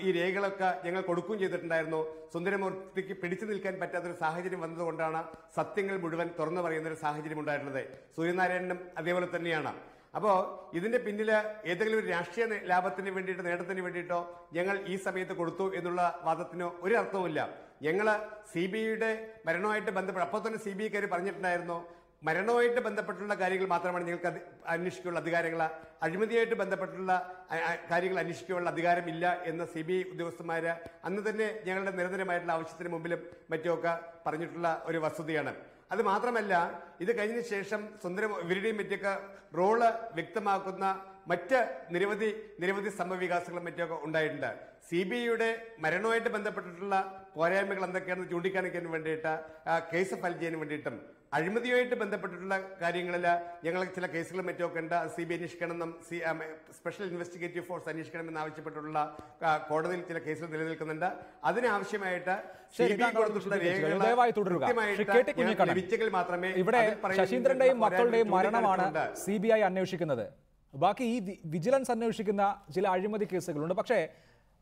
ഈ രേഖകളൊക്കെ ഞങ്ങൾ കൊടുക്കുകയും ചെയ്തിട്ടുണ്ടായിരുന്നു. സുന്ദരമൂർത്തിക്ക് പിടിച്ചു നിൽക്കാൻ പറ്റാത്തൊരു സാഹചര്യം വന്നതുകൊണ്ടാണ് സത്യങ്ങൾ മുഴുവൻ തുറന്നു പറയുന്ന ഒരു സാഹചര്യം ഉണ്ടായിട്ടുള്ളത്. സൂര്യനാരായണനും അതേപോലെ തന്നെയാണ്. അപ്പോൾ ഇതിന്റെ പിന്നിൽ ഏതെങ്കിലും ഒരു രാഷ്ട്രീയ ലാഭത്തിന് വേണ്ടിയിട്ട്, നേട്ടത്തിന് വേണ്ടിയിട്ടോ ഞങ്ങൾ ഈ സമയത്ത് കൊടുത്തു എന്നുള്ള വാദത്തിനോ ഒരു അർത്ഥവുമില്ല. ഞങ്ങൾ CBIയുടെ മരണവുമായിട്ട് ബന്ധപ്പെട്ട് അപ്പോൾ തന്നെ CBIക്കാർ പറഞ്ഞിട്ടുണ്ടായിരുന്നു, മരണവുമായിട്ട് ബന്ധപ്പെട്ടുള്ള കാര്യങ്ങൾ മാത്രമാണ് ഞങ്ങൾക്ക് അന്വേഷിക്കാനുള്ള അധികാരങ്ങൾ, അഴിമതിയായിട്ട് ബന്ധപ്പെട്ടുള്ള കാര്യങ്ങൾ അന്വേഷിക്കാനുള്ള അധികാരമില്ല എന്ന് CBI ഉദ്യോഗസ്ഥന്മാർ അന്ന് തന്നെ ഞങ്ങളുടെ നിരന്തരമായിട്ടുള്ള ആവശ്യത്തിന് മുമ്പിലും മറ്റുമൊക്കെ പറഞ്ഞിട്ടുള്ള ഒരു വസ്തുതയാണ്. അത് മാത്രമല്ല, ഇത് കഴിഞ്ഞ ശേഷം ഇവരുടെയും മറ്റൊക്കെ റോള് വ്യക്തമാക്കുന്ന മറ്റ് നിരവധി സംഭവവികാസങ്ങളും മറ്റൊക്കെ ഉണ്ടായിട്ടുണ്ട്. CBIയുടെ മരണവുമായിട്ട് ബന്ധപ്പെട്ടിട്ടുള്ള പോരായ്മകൾ എന്തൊക്കെയാണെന്ന് ചൂണ്ടിക്കാണിക്കാൻ വേണ്ടിയിട്ട് കേസ് ഫയൽ ചെയ്യാൻ വേണ്ടിയിട്ടും അഴിമതിയുമായിട്ട് ബന്ധപ്പെട്ടിട്ടുള്ള കാര്യങ്ങളിൽ ഞങ്ങൾ ചില കേസുകളും മറ്റുമൊക്കെ ഉണ്ട്. CBI അന്വേഷിക്കണമെന്നും സ്പെഷ്യൽ ഇൻവെസ്റ്റിഗേറ്റീവ് ഫോഴ്സ് അന്വേഷിക്കണമെന്ന് ആവശ്യപ്പെട്ടുള്ള കോടതിയിൽ ചില കേസുകൾ നിലനിൽക്കുന്നുണ്ട്. അതിനാവശ്യമായിട്ട് ലഭിച്ചെങ്കിൽ മാത്രമേ. ഇവിടെ ശശീന്ദ്രന്റെയും മക്കളുടെയും മരണമാണ് CBI അന്വേഷിക്കുന്നത്. ബാക്കി ഈ വിജിലൻസ് അന്വേഷിക്കുന്ന ചില അഴിമതി കേസുകളുണ്ട്. പക്ഷേ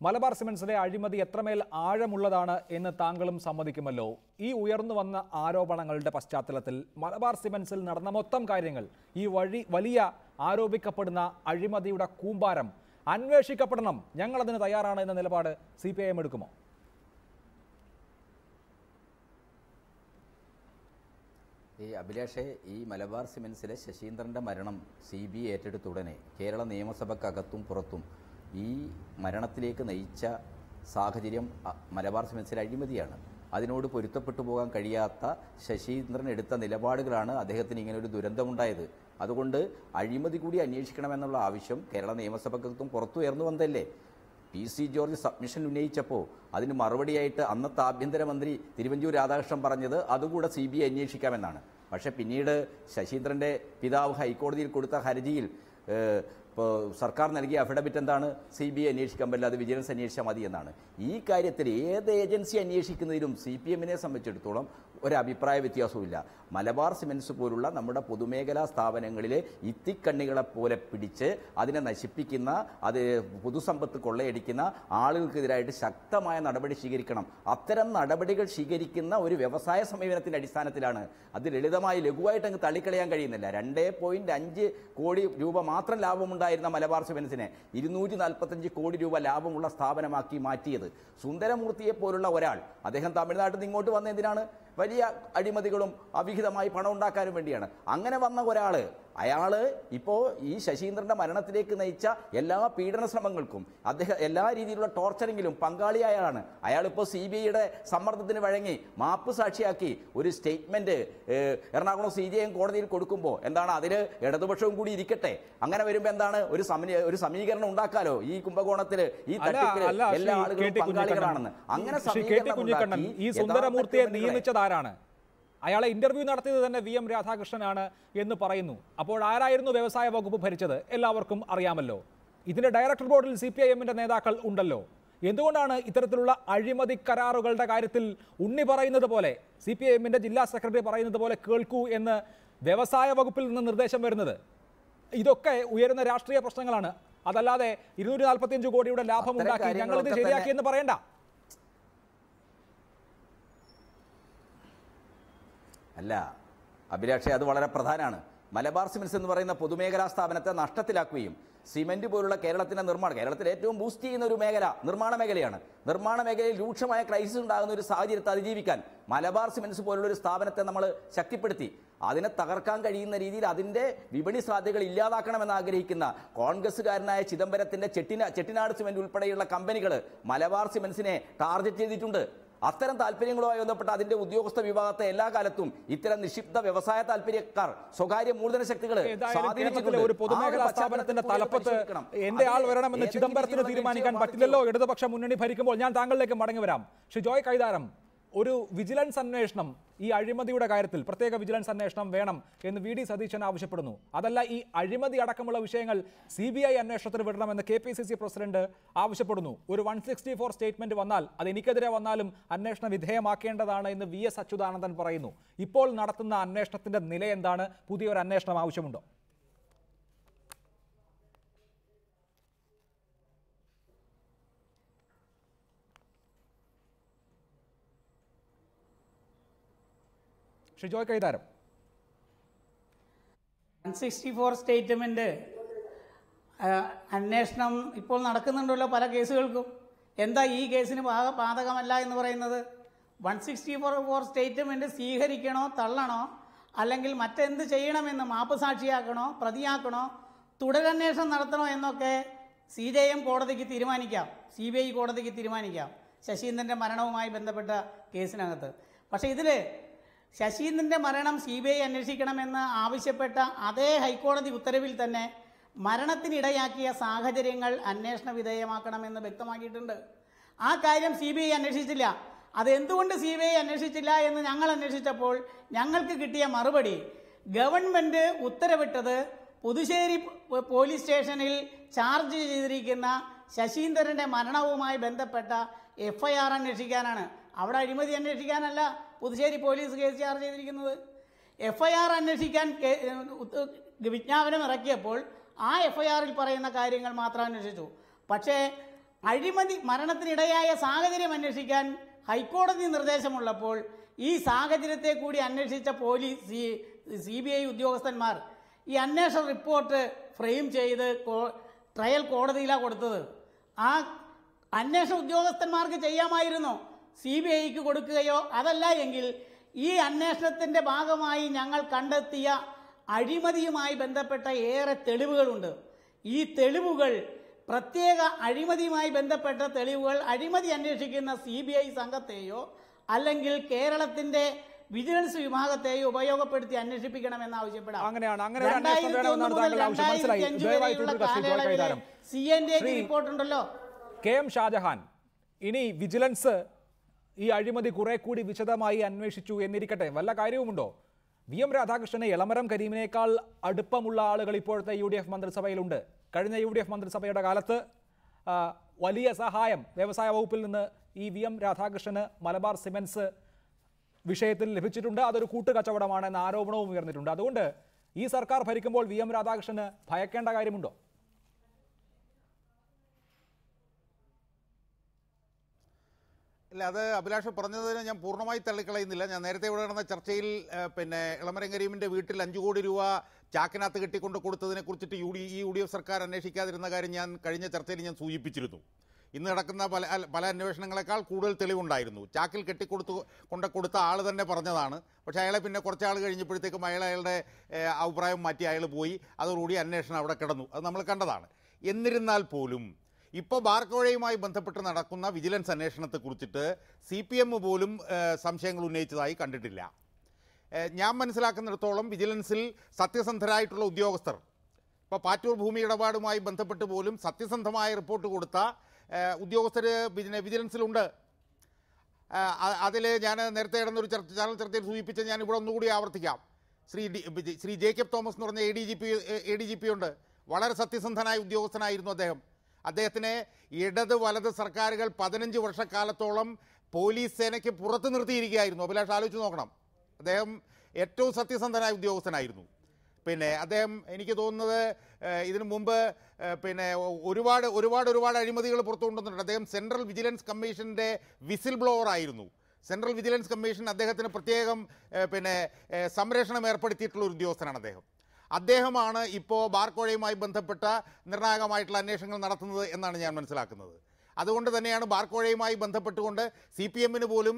മലബാർ സിമന്റ്സിലെ അഴിമതി എത്രമേൽ ആഴമുള്ളതാണ് എന്ന് താങ്കളും സമ്മതിക്കുമല്ലോ. ഈ ഉയർന്നു വന്ന ആരോപണങ്ങളുടെ പശ്ചാത്തലത്തിൽ മലബാർ സിമന്റ്സിൽ നടന്ന മൊത്തം കാര്യങ്ങൾ, ഈ വലിയ ആരോപിക്കപ്പെടുന്ന അഴിമതിയുടെ കൂമ്പാരം അന്വേഷിക്കപ്പെടണം, ഞങ്ങളതിന് തയ്യാറാണ് എന്ന നിലപാട് CPIM എടുക്കുമോ? അഭിലാഷെ, ഈ മലബാർ സിമന്റ്സിലെ ശശീന്ദ്രന്റെ മരണം CBI ഏറ്റെടുത്ത ഉടനെ കേരള നിയമസഭക്കകത്തും പുറത്തും ഈ മരണത്തിലേക്ക് നയിച്ച സാഹചര്യം മലബാർ സിമന്റ്സിലെ അഴിമതിയാണ്. അതിനോട് പൊരുത്തപ്പെട്ടു പോകാൻ കഴിയാത്ത ശശീന്ദ്രൻ എടുത്ത നിലപാടുകളാണ് അദ്ദേഹത്തിന് ഇങ്ങനെ ഒരു ദുരന്തമുണ്ടായത്. അതുകൊണ്ട് അഴിമതി കൂടി അന്വേഷിക്കണമെന്നുള്ള ആവശ്യം കേരള നിയമസഭക്കകത്തും പുറത്തുയർന്നു വന്നതല്ലേ. PC ജോർജ് സബ്മിഷൻ ഉന്നയിച്ചപ്പോൾ അതിന് മറുപടിയായിട്ട് അന്നത്തെ ആഭ്യന്തരമന്ത്രി തിരുവഞ്ചൂർ രാധാകൃഷ്ണൻ പറഞ്ഞത് അതുകൂടെ CBI അന്വേഷിക്കാമെന്നാണ്. പക്ഷേ പിന്നീട് ശശീന്ദ്രൻ്റെ പിതാവ് ഹൈക്കോടതിയിൽ കൊടുത്ത ഹർജിയിൽ ഇപ്പോൾ സർക്കാർ നൽകിയ അഫിഡവിറ്റ് എന്താണ്? CBI അന്വേഷിക്കാൻ പറ്റില്ല, അത് വിജിലൻസ് അന്വേഷിച്ചാൽ മതി എന്നാണ്. ഈ കാര്യത്തിൽ ഏത് ഏജൻസി അന്വേഷിക്കുന്നതിലും CPM-നെ സംബന്ധിച്ചിടത്തോളം ഒരഭിപ്രായ വ്യത്യാസവുമില്ല. മലബാർ സിമൻസ് പോലുള്ള നമ്മുടെ പൊതുമേഖലാ സ്ഥാപനങ്ങളിലെ ഇത്തിക്കണ്ണികളെ പോലെ പിടിച്ച് അതിനെ നശിപ്പിക്കുന്ന, അത് പൊതുസമ്പത്ത് കൊള്ളയടിക്കുന്ന ആളുകൾക്കെതിരായിട്ട് ശക്തമായ നടപടി സ്വീകരിക്കണം. അത്തരം നടപടികൾ സ്വീകരിക്കുന്ന ഒരു വ്യവസായ സമീപനത്തിൻ്റെ അടിസ്ഥാനത്തിലാണ്. അത് ലളിതമായി ലഘുവായിട്ട് അങ്ങ് തള്ളിക്കളയാൻ കഴിയുന്നില്ല. 2.5 കോടി രൂപ മാത്രം ലാഭമുണ്ടായിരുന്ന മലബാർ സിമൻസിനെ 245 കോടി രൂപ ലാഭമുള്ള സ്ഥാപനമാക്കി മാറ്റിയത് സുന്ദരമൂർത്തിയെ പോലുള്ള ഒരാൾ. അദ്ദേഹം തമിഴ്നാട്ടിൽ നിന്ന് ഇങ്ങോട്ട് വന്ന എന്തിനാണ്? വലിയ അഴിമതികളും അവിഹിതമായി പണം ഉണ്ടാക്കാനും വേണ്ടിയാണ്. അങ്ങനെ വന്ന ഒരാൾ, അയാൾ ഇപ്പോൾ ഈ ശശീന്ദ്രൻ്റെ മരണത്തിലേക്ക് നയിച്ച എല്ലാ പീഡന ശ്രമങ്ങൾക്കും അദ്ദേഹം എല്ലാ രീതിയിലുള്ള ടോർച്ചറിങ്ങിലും പങ്കാളിയായാണ്. അയാളിപ്പോൾ CBIയുടെ സമ്മർദ്ദത്തിന് വഴങ്ങി മാപ്പ് സാക്ഷിയാക്കി ഒരു സ്റ്റേറ്റ്മെൻറ്റ് എറണാകുളം CJM കോടതിയിൽ കൊടുക്കുമ്പോൾ എന്താണ്, അതിൽ ഇടതുപക്ഷവും കൂടി ഇരിക്കട്ടെ. അങ്ങനെ വരുമ്പോൾ എന്താണ്, ഒരു സമീകരണം ഉണ്ടാക്കാലോ. ഈ കുംഭകോണത്തിൽ ഈ തട്ടിപ്പിൽ എല്ലാ ആളുകളും പങ്കാളികളാണെന്ന്. അങ്ങനെ ഈ സുന്ദരമൂർത്തിയെ നിയമിച്ചതാരാണ്? അയാളെ ഇന്റർവ്യൂ നടത്തിയത് തന്നെ VM രാധാകൃഷ്ണനാണ് എന്ന് പറയുന്നു. അപ്പോൾ ആരായിരുന്നു വ്യവസായ വകുപ്പ് ഭരിച്ചത്? എല്ലാവർക്കും അറിയാമല്ലോ. ഇതിന്റെ ഡയറക്ടർ ബോർഡിൽ CPIM-ന്റെ നേതാക്കൾ ഉണ്ടല്ലോ. എന്തുകൊണ്ടാണ് ഇത്തരത്തിലുള്ള അഴിമതി കരാറുകളുടെ കാര്യത്തിൽ ഉണ്ണി പറയുന്നത് പോലെ, CPIM-ന്റെ ജില്ലാ സെക്രട്ടറി പറയുന്നത് പോലെ കേൾക്കൂ എന്ന് വ്യവസായ വകുപ്പിൽ നിന്ന് നിർദ്ദേശം വരുന്നത്? ഇതൊക്കെ ഉയരുന്ന രാഷ്ട്രീയ പ്രശ്നങ്ങളാണ്. അതല്ലാതെ 245 കോടിയുടെ ലാഭമുണ്ടാക്കി ഞങ്ങളിത് ശരിയാക്കിയെന്ന് പറയണ്ട. അല്ല അഭിലാഷേ, അത് വളരെ പ്രധാനമാണ്. മലബാർ സിമൻസ് എന്ന് പറയുന്ന പൊതുമേഖലാ സ്ഥാപനത്തെ നഷ്ടത്തിലാക്കുകയും സിമെന്റ് പോലുള്ള കേരളത്തിൽ ഏറ്റവും ബൂസ്റ്റ് ചെയ്യുന്ന ഒരു മേഖല നിർമ്മാണ മേഖലയാണ്. നിർമ്മാണ മേഖലയിൽ രൂക്ഷമായ ക്രൈസിസ് ഉണ്ടാകുന്ന ഒരു സാഹചര്യത്തെ അതിജീവിക്കാൻ മലബാർ സിമൻസ് പോലുള്ള ഒരു സ്ഥാപനത്തെ നമ്മൾ ശക്തിപ്പെടുത്തി അതിനെ തകർക്കാൻ കഴിയുന്ന രീതിയിൽ അതിൻ്റെ വിപണി സാധ്യതകൾ ഇല്ലാതാക്കണമെന്ന് ആഗ്രഹിക്കുന്ന കോൺഗ്രസ്സുകാരനായ ചിദംബരത്തിൻ്റെ ചെട്ടിനാട് സിമന്റ് ഉൾപ്പെടെയുള്ള കമ്പനികൾ മലബാർ സിമൻസിനെ ടാർഗറ്റ് ചെയ്തിട്ടുണ്ട്. അത്തരം താല്പര്യങ്ങളുമായി ബന്ധപ്പെട്ട അതിന്റെ ഉദ്യോഗസ്ഥ വിഭാഗത്തെ എല്ലാ കാലത്തും ഇത്തരം നിക്ഷിപ്ത വ്യവസായ താല്പര്യക്കാർ, സ്വകാര്യ മൂലധന ശക്തികൾ ഒരു പൊതുമേഖലാ സ്ഥാപനത്തിന്റെ തലപ്പത്ത് എന്റെ ആൾ വരണമെന്ന് ചിദംബരത്തിന് തീരുമാനിക്കാൻ പറ്റില്ലല്ലോ. ഇടതുപക്ഷ മുന്നണി ഭരിക്കുമ്പോൾ. ഞാൻ താങ്കളിലേക്ക് മടങ്ങി വരാം. ഷിജോയ് കൈതാരം, ഒരു വിജിലൻസ് അന്വേഷണം ഈ അഴിമതിയുടെ കാര്യത്തിൽ പ്രത്യേക വിജിലൻസ് അന്വേഷണം വേണം എന്ന് VD സതീശൻ ആവശ്യപ്പെടുന്നു. അതല്ല, ഈ അഴിമതി അടക്കമുള്ള വിഷയങ്ങൾ CBI അന്വേഷണത്തിന് വിടണമെന്ന് KPCC പ്രസിഡന്റ് ആവശ്യപ്പെടുന്നു. ഒരു 164 സ്റ്റേറ്റ്മെന്റ് വന്നാൽ അത് എനിക്കെതിരെ വന്നാലും അന്വേഷണ വിധേയമാക്കേണ്ടതാണ് എന്ന് VS അച്യുതാനന്ദൻ പറയുന്നു. ഇപ്പോൾ നടത്തുന്ന അന്വേഷണത്തിന്റെ നില എന്താണ്? പുതിയൊരു അന്വേഷണം ആവശ്യമുണ്ടോ? ഷിജോയ് കൈതാരം, 164 സ്റ്റേറ്റ്മെന്റ് അന്വേഷണം ഇപ്പോൾ നടക്കുന്നുണ്ടല്ലോ പല കേസുകൾക്കും. എന്താ ഈ കേസിന് ബാധകമല്ല എന്ന് പറയുന്നത്? 164 സ്റ്റേറ്റ്മെന്റ് സ്വീകരിക്കണോ, തള്ളണോ, അല്ലെങ്കിൽ മറ്റെന്ത് ചെയ്യണമെന്ന് മാപ്പ് സാക്ഷിയാക്കണോ, പ്രതിയാക്കണോ, തുടരന്വേഷണം നടത്തണോ എന്നൊക്കെ CJM കോടതിക്ക് തീരുമാനിക്കാം, CBI കോടതിക്ക് തീരുമാനിക്കാം ശശീന്ദ്രൻ്റെ മരണവുമായി ബന്ധപ്പെട്ട കേസിനകത്ത്. പക്ഷേ ഇതിൽ ശശീന്ദ്രൻ്റെ മരണം CBI അന്വേഷിക്കണമെന്ന് ആവശ്യപ്പെട്ട അതേ ഹൈക്കോടതി ഉത്തരവിൽ തന്നെ മരണത്തിനിടയാക്കിയ സാഹചര്യങ്ങൾ അന്വേഷണ വിധേയമാക്കണമെന്ന് വ്യക്തമാക്കിയിട്ടുണ്ട്. ആ കാര്യം CBI അന്വേഷിച്ചില്ല. അതെന്തുകൊണ്ട് CBI അന്വേഷിച്ചില്ല എന്ന് ഞങ്ങൾ അന്വേഷിച്ചപ്പോൾ ഞങ്ങൾക്ക് കിട്ടിയ മറുപടി, ഗവൺമെൻറ് ഉത്തരവിട്ടത് പുതുശ്ശേരി പോലീസ് സ്റ്റേഷനിൽ ചാർജ് ചെയ്തിരിക്കുന്ന ശശീന്ദ്രൻ്റെ മരണവുമായി ബന്ധപ്പെട്ട FIR അന്വേഷിക്കാനാണ്. അവിടെ അഴിമതി അന്വേഷിക്കാനല്ല പുതുശ്ശേരി പോലീസ് കേസ് ചാർജ് ചെയ്തിരിക്കുന്നത്. FIR അന്വേഷിക്കാൻ വിജ്ഞാപനം ഇറക്കിയപ്പോൾ ആ FIR-ൽ പറയുന്ന കാര്യങ്ങൾ മാത്രം അന്വേഷിച്ചു. പക്ഷേ മരണത്തിനിടയായ സാഹചര്യം അന്വേഷിക്കാൻ ഹൈക്കോടതി നിർദ്ദേശമുള്ളപ്പോൾ ഈ സാഹചര്യത്തെ കൂടി അന്വേഷിച്ച CBI ഉദ്യോഗസ്ഥന്മാർ ഈ അന്വേഷണ റിപ്പോർട്ട് ഫ്രെയിം ചെയ്ത് ട്രയൽ കോടതിയിലാണ് കൊടുത്തത്. ആ അന്വേഷണ ഉദ്യോഗസ്ഥന്മാർക്ക് ചെയ്യാമായിരുന്നു, CBIക്ക് കൊടുക്കുകയോ, അതല്ല എങ്കിൽ ഈ അന്വേഷണത്തിൻ്റെ ഭാഗമായി ഞങ്ങൾ കണ്ടെത്തിയ അഴിമതിയുമായി ബന്ധപ്പെട്ട ഏറെ തെളിവുകളുണ്ട്. ഈ തെളിവുകൾ, പ്രത്യേക അഴിമതിയുമായി ബന്ധപ്പെട്ട തെളിവുകൾ അഴിമതി അന്വേഷിക്കുന്ന CBI സംഘത്തെയോ അല്ലെങ്കിൽ കേരളത്തിൻ്റെ വിജിലൻസ് വിഭാഗത്തെയോ ഉപയോഗപ്പെടുത്തി അന്വേഷിപ്പിക്കണമെന്ന് ആവശ്യപ്പെടാം. CNDA റിപ്പോർട്ട് ഉണ്ടല്ലോ. KM ഷാജഹാൻ, ഇനി വിജിലൻസ് ഈ അഴിമതി കുറെ കൂടി വിശദമായി അന്വേഷിച്ചു എന്നിരിക്കട്ടെ, വല്ല കാര്യവുമുണ്ടോ? VM രാധാകൃഷ്ണനെ എളമരം കരീമിനേക്കാൾ അടുപ്പമുള്ള ആളുകൾ ഇപ്പോഴത്തെ UDF മന്ത്രിസഭയിലുണ്ട്. കഴിഞ്ഞ UDF മന്ത്രിസഭയുടെ കാലത്ത് വലിയ സഹായം വ്യവസായ വകുപ്പിൽ നിന്ന് ഈ VM രാധാകൃഷ്ണന് മലബാർ സിമന്റ്സ് വിഷയത്തിൽ ലഭിച്ചിട്ടുണ്ട്. അതൊരു കൂട്ടുകച്ചവടമാണെന്ന ആരോപണവും ഉയർന്നിട്ടുണ്ട്. അതുകൊണ്ട് ഈ സർക്കാർ ഭരിക്കുമ്പോൾ VM രാധാകൃഷ്ണന് ഭയക്കേണ്ട കാര്യമുണ്ടോ? ഇല്ല, അത് അഭിലാഷ് പറഞ്ഞതിന് ഞാൻ പൂർണ്ണമായി തള്ളിക്കളയുന്നില്ല. ഞാൻ നേരത്തെ ഇവിടെ നടന്ന ചർച്ചയിൽ എളമരം കരീമിൻ്റെ വീട്ടിൽ 5 കോടി രൂപ ചാക്കിനകത്ത് കെട്ടിക്കൊണ്ട് കൊടുത്തതിനെ കുറിച്ചിട്ട് UDF സർക്കാർ അന്വേഷിക്കാതിരുന്ന കാര്യം ഞാൻ കഴിഞ്ഞ ചർച്ചയിൽ ഞാൻ സൂചിപ്പിച്ചിരുന്നു. ഇന്ന് നടക്കുന്ന പല അന്വേഷണങ്ങളെക്കാൾ കൂടുതൽ തെളിവുണ്ടായിരുന്നു. ചാക്കിൽ കൊടുത്ത ആൾ തന്നെ പറഞ്ഞതാണ്. പക്ഷേ അയാളെ പിന്നെ കുറച്ചാൾ കഴിഞ്ഞപ്പോഴത്തേക്കും അയാളുടെ അഭിപ്രായം മാറ്റി അയാൾ പോയി. അതോടുകൂടി അന്വേഷണം അവിടെ കിടന്നു. അത് നമ്മൾ കണ്ടതാണ്. എന്നിരുന്നാൽ പോലും ഇപ്പോൾ ബാർക്കോഴയുമായി ബന്ധപ്പെട്ട് നടക്കുന്ന വിജിലൻസ് അന്വേഷണത്തെക്കുറിച്ചിട്ട് CPM പോലും സംശയങ്ങൾ ഉന്നയിച്ചതായി കണ്ടിട്ടില്ല. ഞാൻ മനസ്സിലാക്കുന്നിടത്തോളം വിജിലൻസിൽ സത്യസന്ധരായിട്ടുള്ള ഉദ്യോഗസ്ഥർ, ഇപ്പോൾ പാറ്റൂർ ഭൂമി ഇടപാടുമായി ബന്ധപ്പെട്ട് പോലും സത്യസന്ധമായ റിപ്പോർട്ട് കൊടുത്ത ഉദ്യോഗസ്ഥർ വിജിലൻസിലുണ്ട്. അതിൽ ഞാൻ നേരത്തെ നടന്നൊരു ചാനൽ ചർച്ചയിൽ സൂചിപ്പിച്ച ഞാൻ ഇവിടെ ഒന്നുകൂടി ആവർത്തിക്കാം. ശ്രീ ജേക്കബ് തോമസ് എന്ന് പറഞ്ഞ ADGP ഉണ്ട്. വളരെ സത്യസന്ധനായ ഉദ്യോഗസ്ഥനായിരുന്നു അദ്ദേഹം. അദ്ദേഹത്തിനെ ഇടത് വലത് സർക്കാരുകൾ 15 വർഷക്കാലത്തോളം പോലീസ് സേനയ്ക്ക് പുറത്ത് നിർത്തിയിരിക്കുകയായിരുന്നു. അഭിലാഷ് ആലോചിച്ച് നോക്കണം. അദ്ദേഹം ഏറ്റവും സത്യസന്ധനായ ഉദ്യോഗസ്ഥനായിരുന്നു. പിന്നെ അദ്ദേഹം എനിക്ക് തോന്നുന്നത് ഇതിനു മുമ്പ് ഒരുപാട് അഴിമതികൾ പുറത്തു കൊണ്ടുവന്നിട്ടുണ്ട്. അദ്ദേഹം സെൻട്രൽ വിജിലൻസ് കമ്മീഷൻ്റെ വിസിൽ ബ്ലോവർ ആയിരുന്നു. സെൻട്രൽ വിജിലൻസ് കമ്മീഷൻ അദ്ദേഹത്തിന് പ്രത്യേകം സംരക്ഷണം ഏർപ്പെടുത്തിയിട്ടുള്ള ഒരു ഉദ്യോഗസ്ഥനാണ് അദ്ദേഹം. അദ്ദേഹമാണ് ഇപ്പോൾ ബാർക്കോഴയുമായി ബന്ധപ്പെട്ട നിർണായകമായിട്ടുള്ള അന്വേഷണങ്ങൾ നടത്തുന്നത് എന്നാണ് ഞാൻ മനസ്സിലാക്കുന്നത്. അതുകൊണ്ട് തന്നെയാണ് ബാർക്കോഴയുമായി ബന്ധപ്പെട്ടുകൊണ്ട് CPMന് പോലും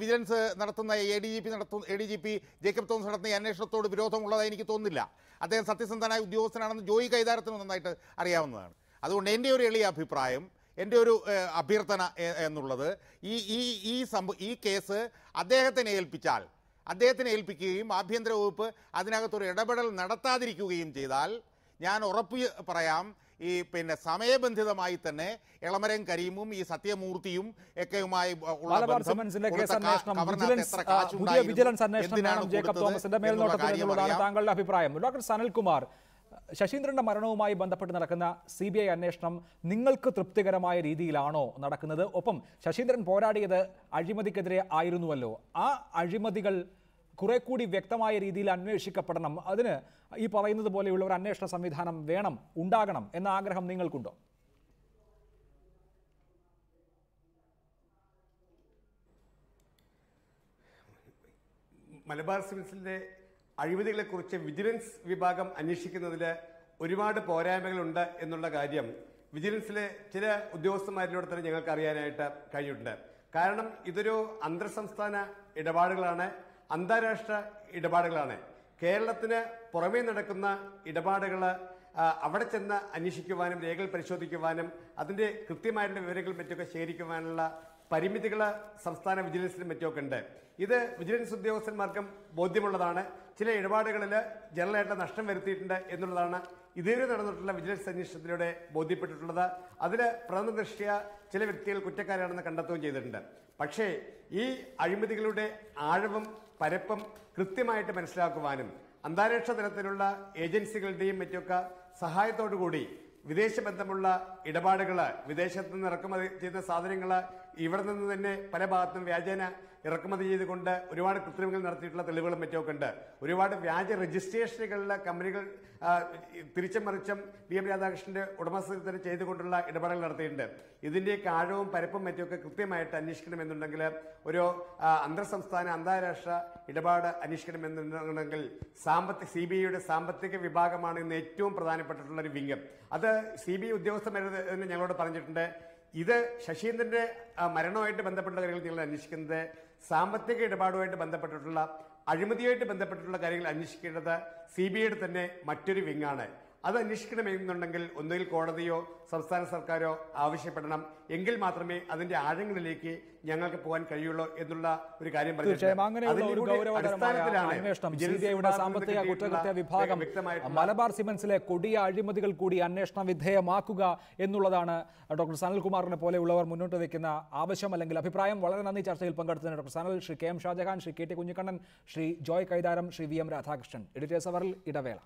വിജിലൻസ് നടത്തുന്ന ADGP ജേക്കബ് തോമസ് നടത്തുന്ന ഈ അന്വേഷണത്തോട് വിരോധമുള്ളതായി എനിക്ക് തോന്നുന്നില്ല. അദ്ദേഹം സത്യസന്ധനായ ഉദ്യോഗസ്ഥനാണെന്ന് ജോയി കൈതാരത്തിന് നന്നായിട്ട് അറിയാവുന്നതാണ്. അതുകൊണ്ട് എൻ്റെ ഒരു എളിയ അഭിപ്രായം, എൻ്റെ ഒരു അഭ്യർത്ഥന എന്നുള്ളത് ഈ കേസ് അദ്ദേഹത്തിനെ ഏൽപ്പിക്കുകയും ആഭ്യന്തര വകുപ്പ് അതിനകത്തൊരു ഇടപെടൽ നടത്താതിരിക്കുകയും ചെയ്താൽ ഞാൻ ഉറപ്പ് പറയാം, ഈ സമയബന്ധിതമായി തന്നെ എളമരം കരീമും ഈ സത്യമൂർത്തിയും ഒക്കെയുമായി ഉള്ള താങ്കളുടെ അഭിപ്രായം. ഡോക്ടർ സനൽകുമാർ, ശശീന്ദ്രന്റെ മരണവുമായി ബന്ധപ്പെട്ട് നടക്കുന്ന CBI അന്വേഷണം നിങ്ങൾക്ക് തൃപ്തികരമായ രീതിയിലാണോ നടക്കുന്നത്? ഒപ്പം ശശീന്ദ്രൻ പോരാടിയത് അഴിമതിക്കെതിരെ ആയിരുന്നുവല്ലോ. ആ അഴിമതികൾ കുറെ കൂടി വ്യക്തമായ രീതിയിൽ അന്വേഷിക്കപ്പെടണം, അതിന് ഈ പറയുന്നത് പോലെയുള്ള ഒരു അന്വേഷണ സംവിധാനം ഉണ്ടാകണം എന്ന ആഗ്രഹം നിങ്ങൾക്കുണ്ടോ? മലബാർ സിമന്റ്സിന്റെ അഴിമതികളെക്കുറിച്ച് വിജിലൻസ് വിഭാഗം അന്വേഷിക്കുന്നതിൽ ഒരുപാട് പോരായ്മകളുണ്ട് എന്നുള്ള കാര്യം വിജിലൻസിലെ ചില ഉദ്യോഗസ്ഥന്മാരിലൂടെ തന്നെ ഞങ്ങൾക്ക് അറിയാനായിട്ട് കഴിഞ്ഞിട്ടുണ്ട്. കാരണം ഇതൊരു അന്തർ സംസ്ഥാന ഇടപാടുകളാണ്, അന്താരാഷ്ട്ര ഇടപാടുകളാണ്. കേരളത്തിന് പുറമേ നടക്കുന്ന ഇടപാടുകൾ അവിടെ ചെന്ന് അന്വേഷിക്കുവാനും രേഖകൾ പരിശോധിക്കുവാനും അതിൻ്റെ കൃത്യമായിട്ടുള്ള വിവരങ്ങൾ മറ്റൊക്കെ ശേഖരിക്കുവാനുള്ള പരിമിതികൾ സംസ്ഥാന വിജിലൻസിനും മറ്റൊക്കെ ഉണ്ട്. ഇത് വിജിലൻസ് ഉദ്യോഗസ്ഥന്മാർക്കും ബോധ്യമുള്ളതാണ്. ചില ഇടപാടുകളിൽ ജനറലായിട്ട് നഷ്ടം വരുത്തിയിട്ടുണ്ട് എന്നുള്ളതാണ് ഇതുവരെ നടന്നിട്ടുള്ള വിജിലൻസ് അന്വേഷണത്തിലൂടെ ബോധ്യപ്പെട്ടിട്ടുള്ളത്. അതിൽ പ്രഥമദൃഷ്ട്യ ചില വ്യക്തികൾ കുറ്റക്കാരാണെന്ന് കണ്ടെത്തുകയും ചെയ്തിട്ടുണ്ട്. പക്ഷേ ഈ അഴിമതികളുടെ ആഴവും പരപ്പും കൃത്യമായിട്ട് മനസ്സിലാക്കുവാനും അന്താരാഷ്ട്ര തലത്തിലുള്ള ഏജൻസികളുടെയും മറ്റൊക്കെ സഹായത്തോടു കൂടി വിദേശ ബന്ധമുള്ള ഇടപാടുകൾ, വിദേശത്ത് നിന്ന് ഇറക്കുമതി ചെയ്ത സാധനങ്ങൾ ഇവിടെ നിന്ന് തന്നെ പല ഭാഗത്തും വ്യാജേന ഇറക്കുമതി ചെയ്തുകൊണ്ട് ഒരുപാട് കൃത്രിമങ്ങൾ നടത്തിയിട്ടുള്ള തെളിവുകളും മറ്റൊക്കെ ഉണ്ട്. ഒരുപാട് വ്യാജ രജിസ്ട്രേഷനുകളിലെ കമ്പനികൾ തിരിച്ചും മറിച്ചും VM രാധാകൃഷ്ണന്റെ ഉടമസ്ഥതയിൽ ചെയ്തുകൊണ്ടുള്ള ഇടപാടുകൾ നടത്തിയിട്ടുണ്ട്. ഇതിൻ്റെയൊക്കെ ആഴവും പരപ്പും മറ്റൊക്കെ കൃത്യമായിട്ട് അന്വേഷിക്കണമെന്നുണ്ടെങ്കിൽ ഒരു അന്തർ സംസ്ഥാന അന്താരാഷ്ട്ര ഇടപാട് അന്വേഷിക്കണമെന്നുണ്ടെങ്കിൽ CBIയുടെ സാമ്പത്തിക വിഭാഗമാണ് ഇന്ന് ഏറ്റവും പ്രധാനപ്പെട്ടിട്ടുള്ള ഒരു വിംഗം. അത് CBI ഉദ്യോഗസ്ഥന്മാർ തന്നെ ഞങ്ങളോട് പറഞ്ഞിട്ടുണ്ട്. ഇത് ശശീന്ദ്രന്റെ മരണവുമായിട്ട് ബന്ധപ്പെട്ട കാര്യങ്ങൾ ഞങ്ങൾ അന്വേഷിക്കുന്നത് സാമ്പത്തിക ഇടപാടുമായിട്ട് ബന്ധപ്പെട്ടിട്ടുള്ള അഴിമതിയായിട്ട് ബന്ധപ്പെട്ടിട്ടുള്ള കാര്യങ്ങൾ അന്വേഷിക്കേണ്ടത് CBIയുടെ തന്നെ മറ്റൊരു വിങ്ങാണ്. അത് അന്വേഷിക്കണമെന്നുണ്ടെങ്കിൽ ഒന്നുകിൽ കോടതിയോ സംസ്ഥാന സർക്കാരോ ആവശ്യപ്പെടണം. എങ്കിൽ മാത്രമേ അതിന്റെ ആഴങ്ങളിലേക്ക് ഞങ്ങൾക്ക് പോകാൻ കഴിയുള്ളൂ എന്നുള്ള ഒരു കാര്യം സാമ്പത്തിക കുറ്റകൃത്യ വിഭാഗം മലബാർ സിമന്റ്സിലെ കൊടിയ അഴിമതികൾ കൂടി അന്വേഷണ വിധേയമാക്കുക എന്നുള്ളതാണ് ഡോക്ടർ സനൽകുമാറിനെ പോലെയുള്ളവർ മുന്നോട്ട് വയ്ക്കുന്ന ആവശ്യം അല്ലെങ്കിൽ അഭിപ്രായം. വളരെ നന്ദി ചർച്ചയിൽ പങ്കെടുത്തതിന് doctor Sanal, Shri K M Shajahan, Shri K T Kunhikannan, Shri Joy Kaitharam, Shri V M Radhakrishnan. Editors അവറിൽ ഇടവേള.